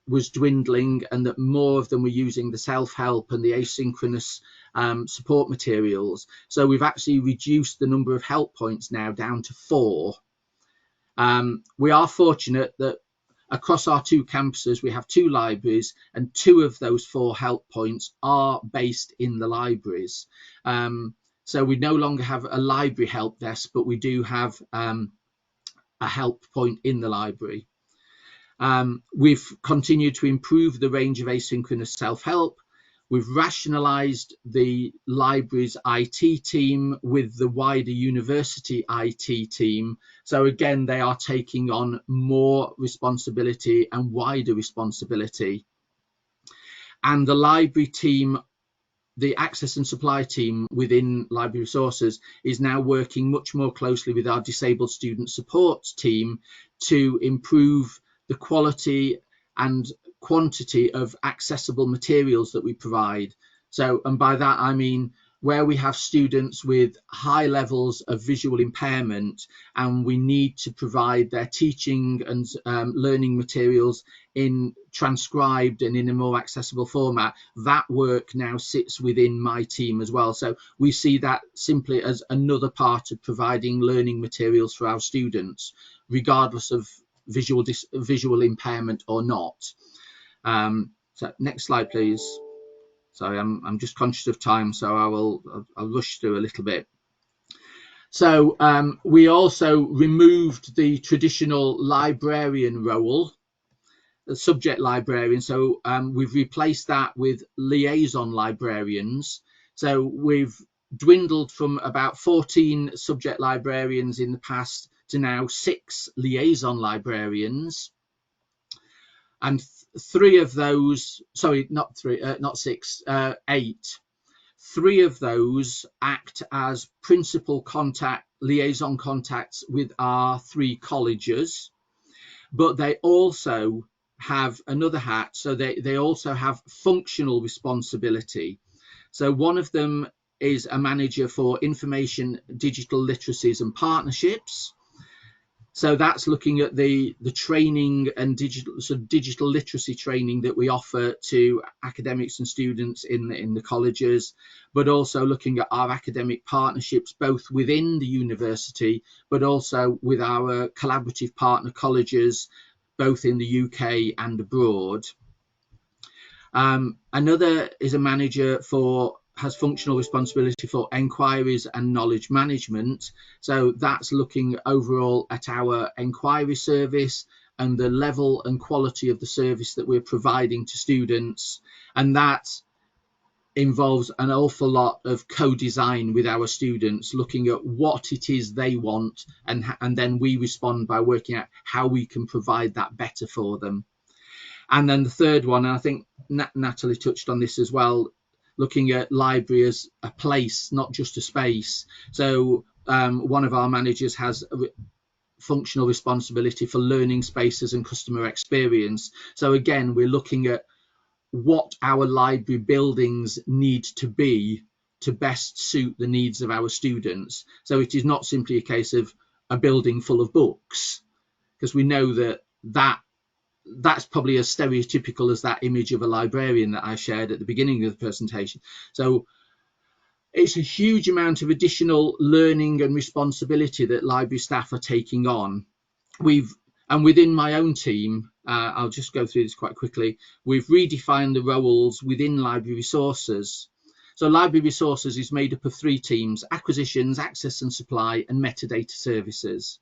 was dwindling, and that more of them were using the self-help and the asynchronous support materials. So we've actually reduced the number of help points now down to 4. We are fortunate that across our 2 campuses we have 2 libraries, and 2 of those 4 help points are based in the libraries. So we no longer have a library help desk, but we do have a help point in the library. We've continued to improve the range of asynchronous self-help. We've rationalised the library's IT team with the wider university IT team. So again, they are taking on more responsibility and wider responsibility. And the library team, the access and supply team within Library Resources, is now working much more closely with our disabled student support team to improve the quality and quantity of accessible materials that we provide. So, and by that I mean where we have students with high levels of visual impairment and we need to provide their teaching and learning materials in transcribed and in a more accessible format, that work now sits within my team as well. So we see that simply as another part of providing learning materials for our students, regardless of visual impairment or not. So next slide, please. Sorry, I'm just conscious of time, so I'll rush through a little bit. So we also removed the traditional librarian role, the subject librarian. So we've replaced that with liaison librarians. So we've dwindled from about 14 subject librarians in the past to now 6 liaison librarians. And 3 of those, sorry, not 6, 8. 3 of those act as principal liaison contacts with our 3 colleges, but they also have another hat, so they also have functional responsibility. So one of them is a manager for information, digital literacies and partnerships. So that's looking at the training and digital literacy training that we offer to academics and students in the colleges, but also looking at our academic partnerships both within the university, but also with our collaborative partner colleges, both in the UK and abroad. Another is a manager has functional responsibility for enquiries and knowledge management. So that's looking overall at our enquiry service and the level and quality of the service that we're providing to students. And that involves an awful lot of co-design with our students, looking at what it is they want, and then we respond by working out how we can provide that better for them. And then the third one, and I think Natalie touched on this as well, looking at library as a place, not just a space. So one of our managers has functional responsibility for learning spaces and customer experience. So again, we're looking at what our library buildings need to be to best suit the needs of our students. So it is not simply a case of a building full of books, because we know that's probably as stereotypical as that image of a librarian that I shared at the beginning of the presentation. So it's a huge amount of additional learning and responsibility that library staff are taking on. And within my own team, I'll just go through this quite quickly, we've redefined the roles within library resources. So library resources is made up of 3 teams: acquisitions, access and supply, and metadata services.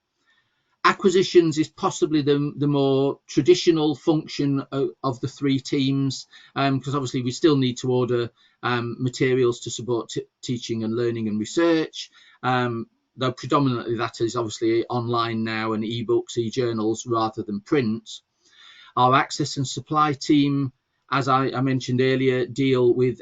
Acquisitions is possibly the more traditional function of the 3 teams, because obviously we still need to order materials to support teaching and learning and research, though predominantly that is obviously online now, and ebooks, e-journals rather than print. Our access and supply team, as I mentioned earlier, deal with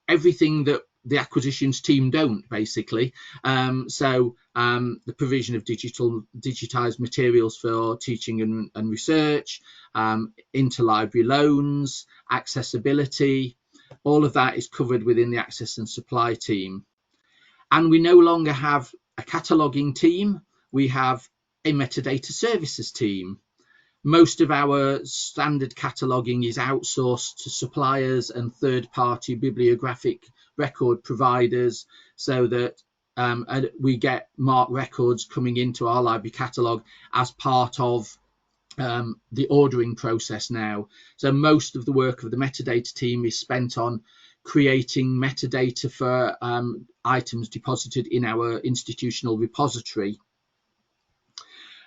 everything that the acquisitions team don't, basically. The provision of digitized materials for teaching and research, interlibrary loans, accessibility, all of that is covered within the access and supply team. And we no longer have a cataloguing team, we have a metadata services team. Most of our standard cataloguing is outsourced to suppliers and third-party bibliographic record providers, so that we get marked records coming into our library catalogue as part of the ordering process now. So most of the work of the metadata team is spent on creating metadata for items deposited in our institutional repository.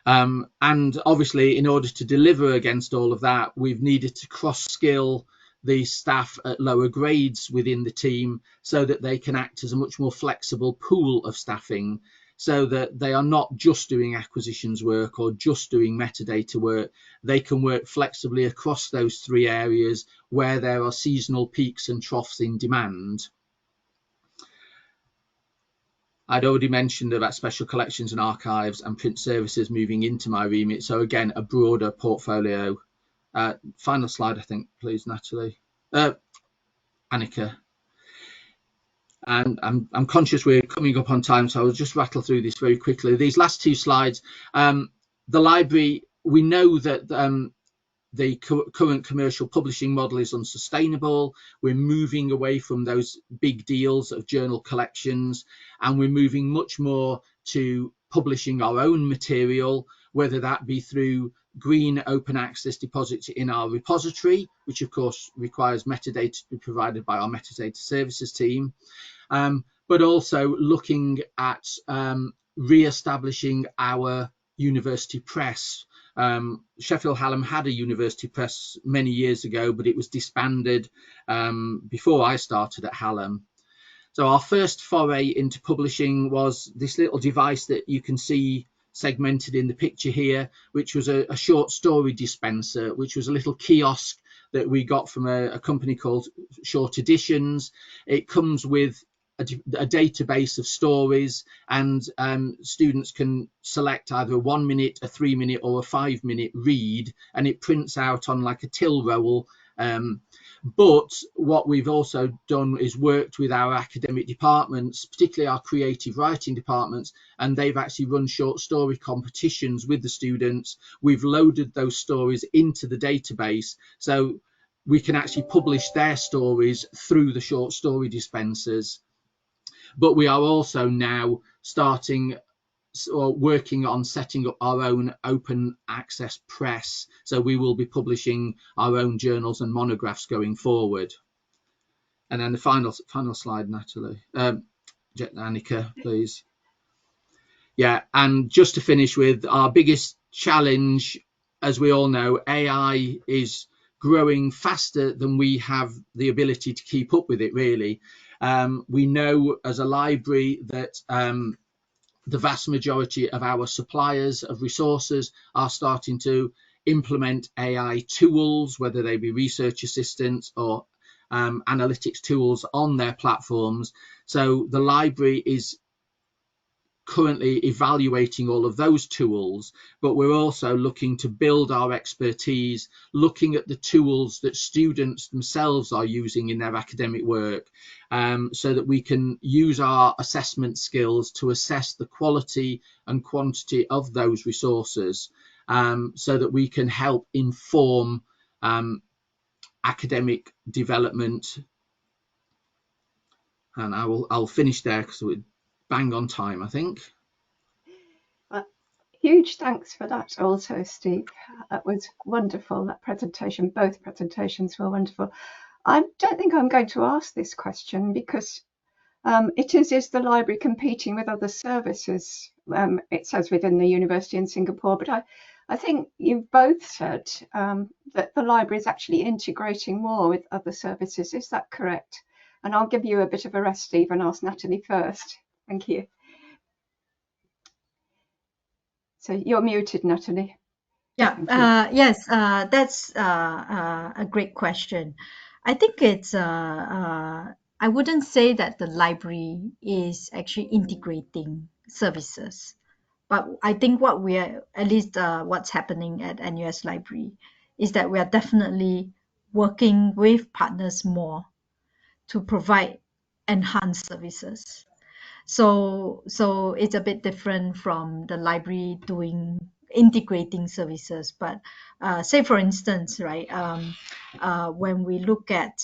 And obviously, in order to deliver against all of that, we've needed to cross-skill the staff at lower grades within the team so that they can act as a much more flexible pool of staffing, so that they are not just doing acquisitions work or just doing metadata work. They can work flexibly across those 3 areas where there are seasonal peaks and troughs in demand. I'd already mentioned about special collections and archives and print services moving into my remit. So again, a broader portfolio. Final slide, I think, please, Natalie. Annika. And I'm conscious we're coming up on time, so I'll just rattle through this very quickly. These last 2 slides, the library, we know that the current commercial publishing model is unsustainable. We're moving away from those big deals of journal collections, and we're moving much more to publishing our own material, whether that be through green open access deposits in our repository, which of course requires metadata to be provided by our metadata services team, but also looking at re-establishing our university press. Sheffield Hallam had a university press many years ago, but it was disbanded before I started at Hallam. So our first foray into publishing was this little device that you can see segmented in the picture here, which was a short story dispenser, which was a little kiosk that we got from a company called Short Editions. It comes with a database of stories, and students can select either a 1 minute, a 3 minute or a 5 minute read, and it prints out on like a till roll. But what we've also done is worked with our academic departments, particularly our creative writing departments, and they've actually run short story competitions with the students. We've loaded those stories into the database, so we can actually publish their stories through the short story dispensers. But we are also now working on setting up our own open access press. So we will be publishing our own journals and monographs going forward. And then the final slide, Natalie. Annika, please. Yeah, and just to finish with our biggest challenge, as we all know, AI is growing faster than we have the ability to keep up with it, really. We know as a library that the vast majority of our suppliers of resources are starting to implement AI tools, whether they be research assistants or analytics tools on their platforms. So the library is currently evaluating all of those tools, but we're also looking to build our expertise, looking at the tools that students themselves are using in their academic work, so that we can use our assessment skills to assess the quality and quantity of those resources, so that we can help inform academic development. And I'll finish there because we're bang on time, I think. Huge thanks for that also, Steve. That was wonderful, that presentation. Both presentations were wonderful. I don't think I'm going to ask this question because is the library competing with other services? It says within the university in Singapore, but I think you've both said that the library is actually integrating more with other services. Is that correct? And I'll give you a bit of a rest, Steve, and ask Natalie first. Thank you. So you're muted, Natalie. Yeah, yes, that's a great question. I think it's, I wouldn't say that the library is actually integrating services, but I think what we are, at least what's happening at NUS Library, is that we are definitely working with partners more to provide enhanced services. So it's a bit different from the library doing integrating services. But say for instance, right, when we look at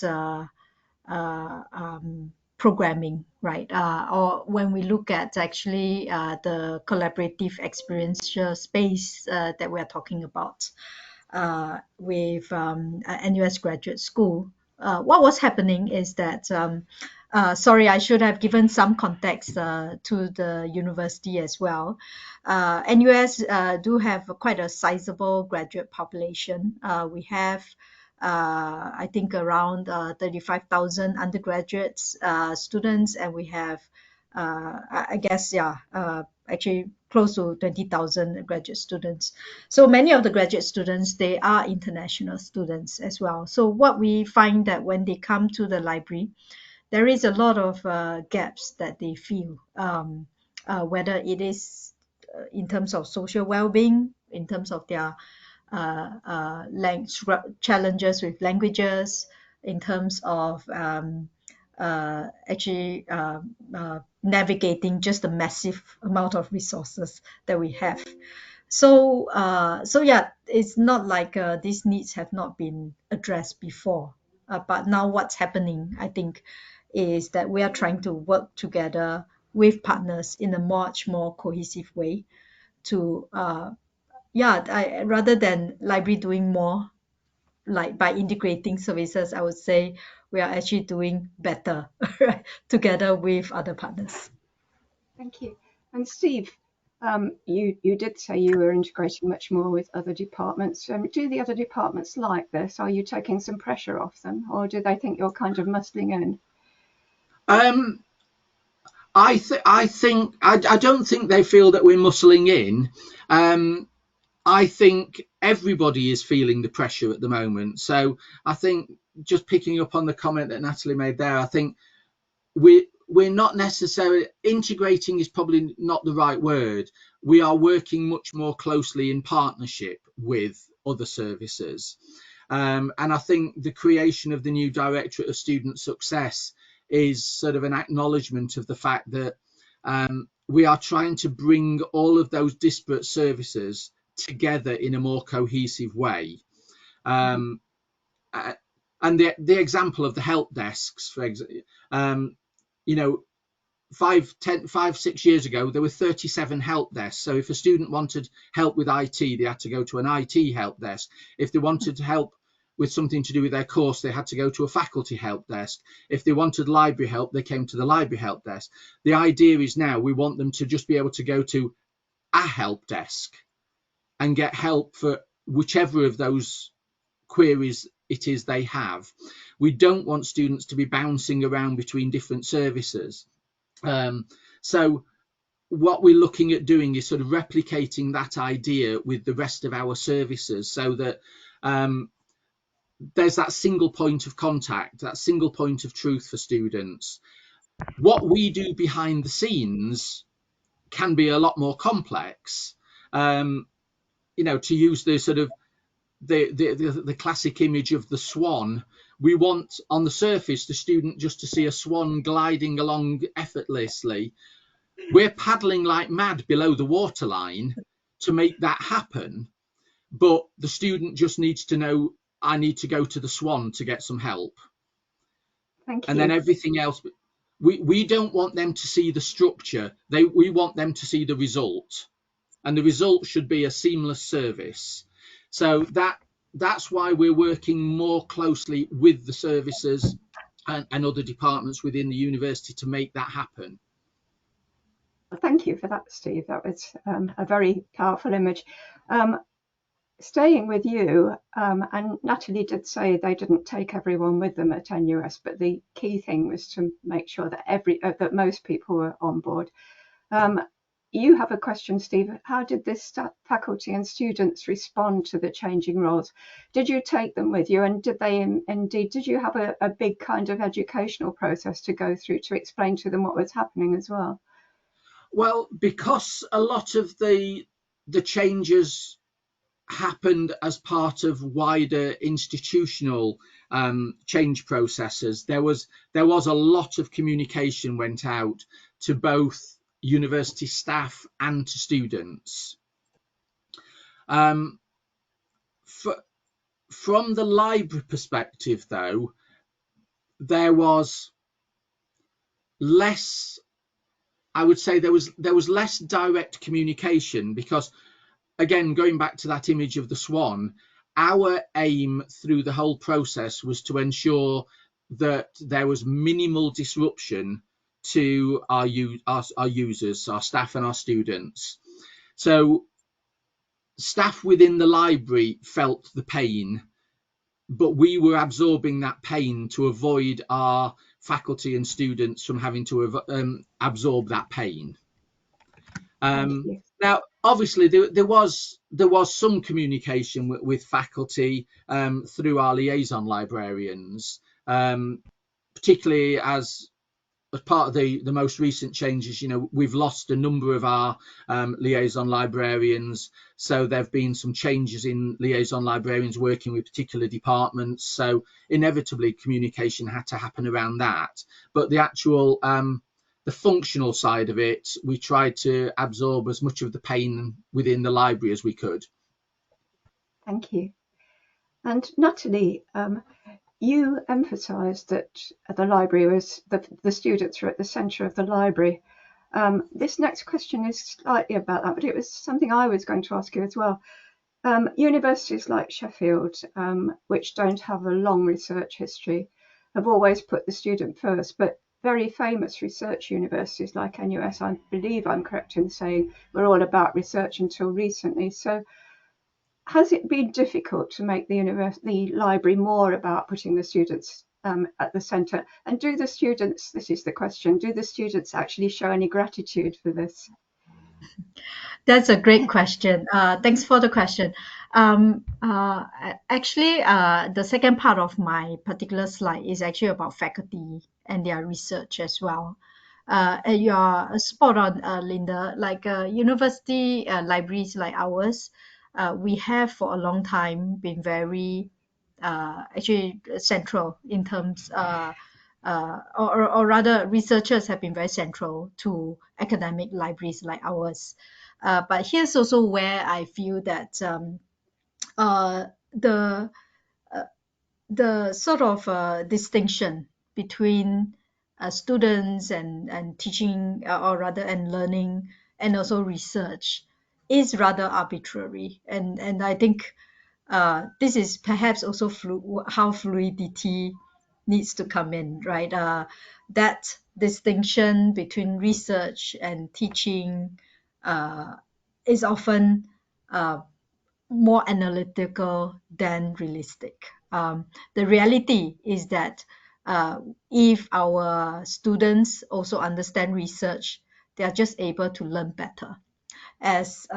programming, right, or when we look at actually the collaborative experiential space that we're talking about with NUS Graduate School, what was happening is that sorry, I should have given some context to the university as well. NUS do have quite a sizable graduate population. We have, I think, around 35,000 undergraduates students, and we have, I guess, yeah, actually close to 20,000 graduate students. So many of the graduate students, they are international students as well. So what we find that when they come to the library, there is a lot of gaps that they feel, whether it is in terms of social well-being, in terms of their challenges with languages, in terms of actually navigating just the massive amount of resources that we have. So yeah, it's not like these needs have not been addressed before. But now what's happening, I think, is that we are trying to work together with partners in a much more cohesive way to, rather than library doing more, like by integrating services, I would say we are actually doing better together with other partners. Thank you. And Steve, you did say you were integrating much more with other departments. Do the other departments like this? Are you taking some pressure off them, or do they think you're kind of muscling in? I don't think they feel that we're muscling in. I think everybody is feeling the pressure at the moment. So I think, just picking up on the comment that Natalie made there, I think we're not necessarily integrating, is probably not the right word. We are working much more closely in partnership with other services. And I think the creation of the new Directorate of Student Success is sort of an acknowledgement of the fact that we are trying to bring all of those disparate services together in a more cohesive way. And the example of the help desks, for example, 5-6 years ago, there were 37 help desks. So if a student wanted help with IT, they had to go to an IT help desk. If they wanted help with something to do with their course, they had to go to a faculty help desk. If they wanted library help, they came to the library help desk. The idea is now we want them to just be able to go to a help desk and get help for whichever of those queries it is they have. We don't want students to be bouncing around between different services. So what we're looking at doing is sort of replicating that idea with the rest of our services, so that there's that single point of contact, that single point of truth for students. What we do behind the scenes can be a lot more complex. To use the sort of the classic image of the swan, we want on the surface the student just to see a swan gliding along effortlessly. We're paddling like mad below the waterline to make that happen, but the student just needs to know, I need to go to the swan to get some help. Thank you. And then everything else, we don't want them to see the structure. We want them to see the result, and the result should be a seamless service. So that's why we're working more closely with the services and other departments within the university to make that happen. Thank you for that, Steve. That was a very powerful image. Staying with you, and Natalie did say they didn't take everyone with them at NUS, but the key thing was to make sure that that most people were on board. You have a question, Steve. How did this faculty and students respond to the changing roles? Did you take them with you, and did you have a big kind of educational process to go through to explain to them what was happening as well? Well, because a lot of the changes happened as part of wider institutional change processes, there was a lot of communication went out to both university staff and to students. From the library perspective, though, there was less, I would say there was less direct communication, because again, going back to that image of the swan, our aim through the whole process was to ensure that there was minimal disruption to our users, our staff and our students. So staff within the library felt the pain, but we were absorbing that pain to avoid our faculty and students from having to absorb that pain. Now, obviously, there was some communication with faculty through our liaison librarians, particularly as part of the most recent changes. We've lost a number of our liaison librarians, so there have been some changes in liaison librarians working with particular departments. So inevitably, communication had to happen around that. But the actual the functional side of it, we tried to absorb as much of the pain within the library as we could. Thank you. And Natalie, you emphasised that the library was the students are at the centre of the library. This next question is slightly about that, but it was something I was going to ask you as well. Universities like Sheffield, which don't have a long research history, have always put the student first, but very famous research universities like NUS, I believe I'm correct in saying, were all about research until recently. So has it been difficult to make the library more about putting the students at the centre? And do the students, this is the question, do the students actually show any gratitude for this? That's a great question. Thanks for the question. Actually, the second part of my particular slide is actually about faculty and their research as well. And you are spot on, Linda. Like university libraries like ours, we have for a long time been very actually central in terms, or rather, researchers have been very central to academic libraries like ours. But here's also where I feel that the sort of distinction between students and teaching, or rather and learning, and also research is rather arbitrary, and I think this is perhaps also how fluidity needs to come in, right? That distinction between research and teaching is often more analytical than realistic. The reality is that if our students also understand research, they are just able to learn better as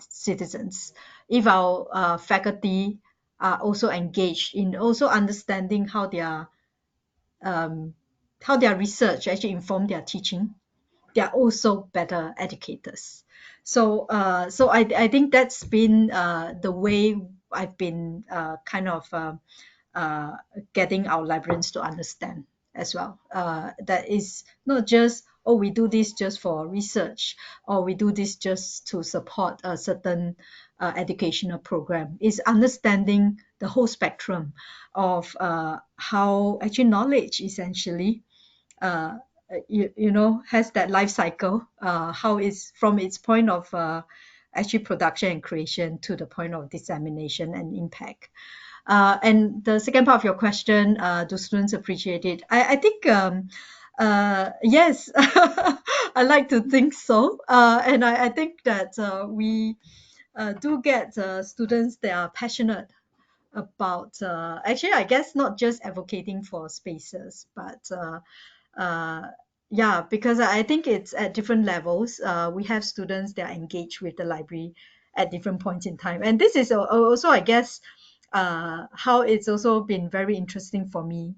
citizens. If our faculty are also engaged in also understanding how their research actually inform their teaching, they are also better educators. So I think that's been the way I've been kind of getting our librarians to understand as well. That is not just, oh, we do this just for research, or we do this just to support a certain educational program. Is understanding the whole spectrum of how actually knowledge essentially uh, has that life cycle, how it's from its point of actually production and creation to the point of dissemination and impact. And the second part of your question, do students appreciate it? I think yes, I like to think so. And I think that we do get students that are passionate about, actually, I guess, not just advocating for spaces, but yeah, because I think it's at different levels. We have students that are engaged with the library at different points in time. And this is also, I guess, how it's also been very interesting for me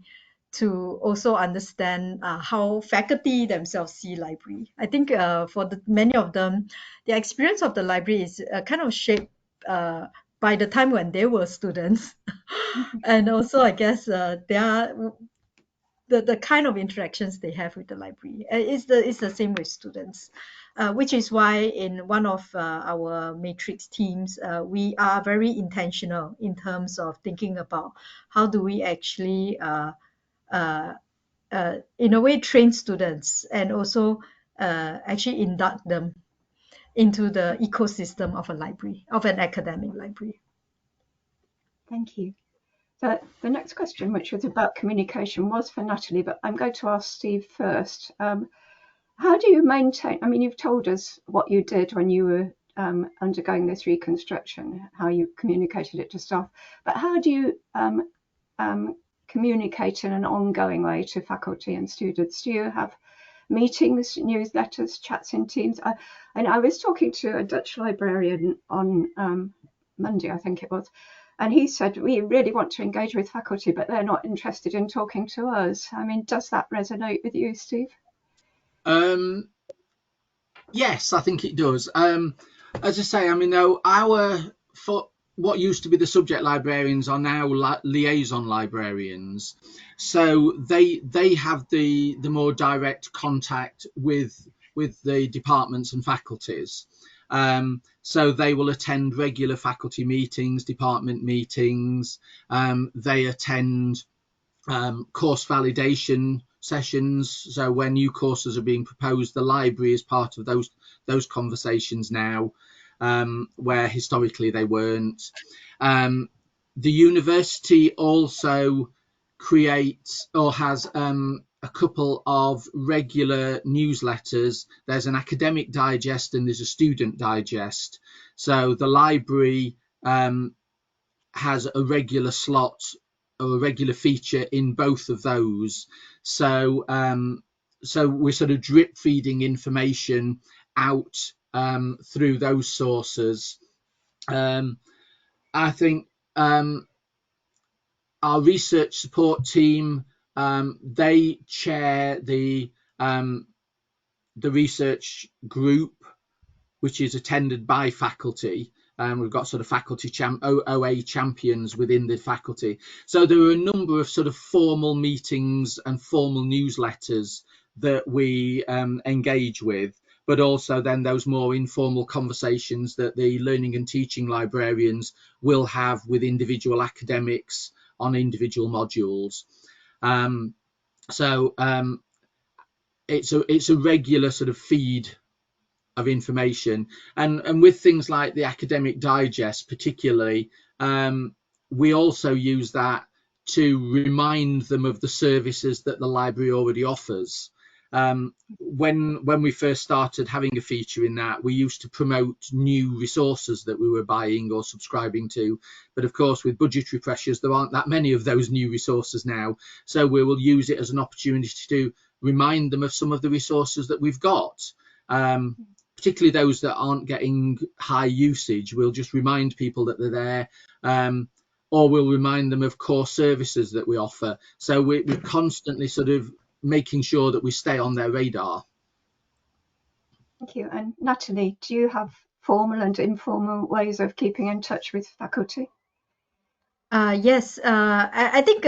to also understand how faculty themselves see library. I think for many of them, the experience of the library is kind of shaped by the time when they were students. And also, I guess, the kind of interactions they have with the library. It's the same with students, which is why in one of our matrix teams, we are very intentional in terms of thinking about how do we actually, uh, in a way, train students and also actually induct them into the ecosystem of a library, of an academic library. Thank you. The next question, which was about communication, was for Natalie, but I'm going to ask Steve first. How do you maintain, I mean, you've told us what you did when you were undergoing this reconstruction, how you communicated it to staff, but how do you communicate in an ongoing way to faculty and students? Do you have meetings, newsletters, chats in Teams? And I was talking to a Dutch librarian on Monday, I think it was, and he said, we really want to engage with faculty, but they're not interested in talking to us. I mean, does that resonate with you, Steve? Yes, I think it does. As I say, I mean, for what used to be the subject librarians are now liaison librarians, so they have the more direct contact with the departments and faculties. So they will attend regular faculty meetings, department meetings. They attend course validation sessions. So when new courses are being proposed, the library is part of those conversations now, where historically they weren't. The university also creates or has a couple of regular newsletters. There's an academic digest and there's a student digest. So the library has a regular slot or a regular feature in both of those. So so we're sort of drip feeding information out through those sources. I think our research support team, they chair the research group, which is attended by faculty. We've got sort of faculty OA champions within the faculty. So there are a number of sort of formal meetings and formal newsletters that we engage with, but also then those more informal conversations that the learning and teaching librarians will have with individual academics on individual modules. So it's a regular sort of feed of information, and with things like the academic digest particularly, we also use that to remind them of the services that the library already offers. When we first started having a feature in that, we used to promote new resources that we were buying or subscribing to, but of course with budgetary pressures there aren't that many of those new resources now, so we will use it as an opportunity to remind them of some of the resources that we've got. Particularly those that aren't getting high usage, we'll just remind people that they're there, or we'll remind them of core services that we offer. So we're constantly sort of making sure that we stay on their radar. Thank you. And Natalie, do you have formal and informal ways of keeping in touch with faculty? Yes, I think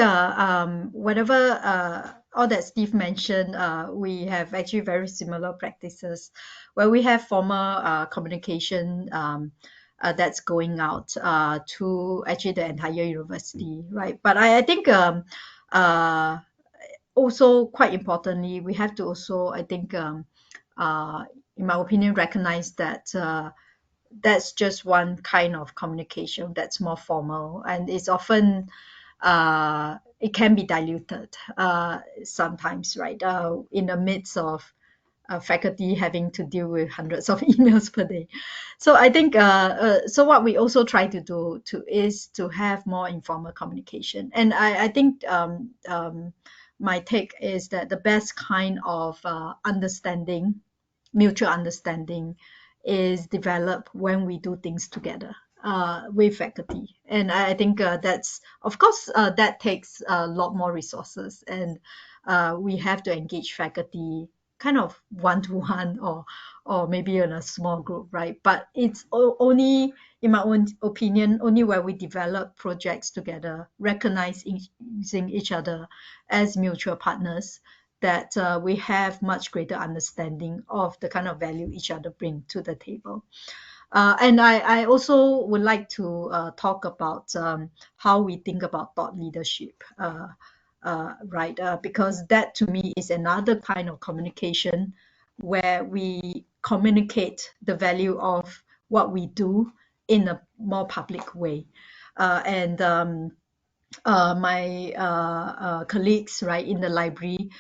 whatever all that Steve mentioned, we have actually very similar practices where we have formal communication that's going out to actually the entire university, right? But I think uh, also quite importantly, we have to also, I think, uh, in my opinion, recognize that that's just one kind of communication that's more formal, and it's often it can be diluted sometimes, right? In the midst of faculty having to deal with hundreds of emails per day. So I think so what we also try to do is to have more informal communication. And I think my take is that the best kind of understanding, mutual understanding, is developed when we do things together with faculty. And I think that's, of course, that takes a lot more resources, and we have to engage faculty kind of one to one, or maybe in a small group, right? But it's only, in my own opinion, only where we develop projects together, recognizing each other as mutual partners, that we have much greater understanding of the kind of value each other bring to the table. And I also would like to talk about how we think about thought leadership, right? Because that to me is another kind of communication where we communicate the value of what we do in a more public way. And my colleagues, right, in the library,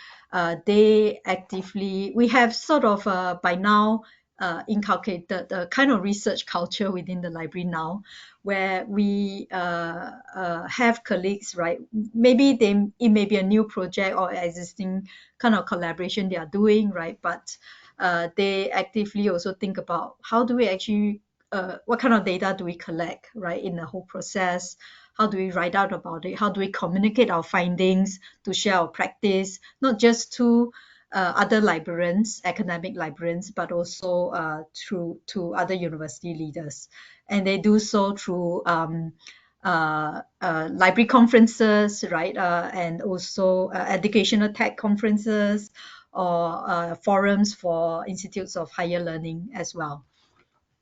they actively, we have sort of by now inculcated the kind of research culture within the library now, where we have colleagues, right? Maybe it may be a new project or existing kind of collaboration they are doing, right? But they actively also think about how do we actually, what kind of data do we collect, right, in the whole process? How do we write out about it? How do we communicate our findings to share our practice, not just to other librarians, academic librarians, but also through to other university leaders? And they do so through library conferences, right? And also educational tech conferences, or forums for institutes of higher learning as well.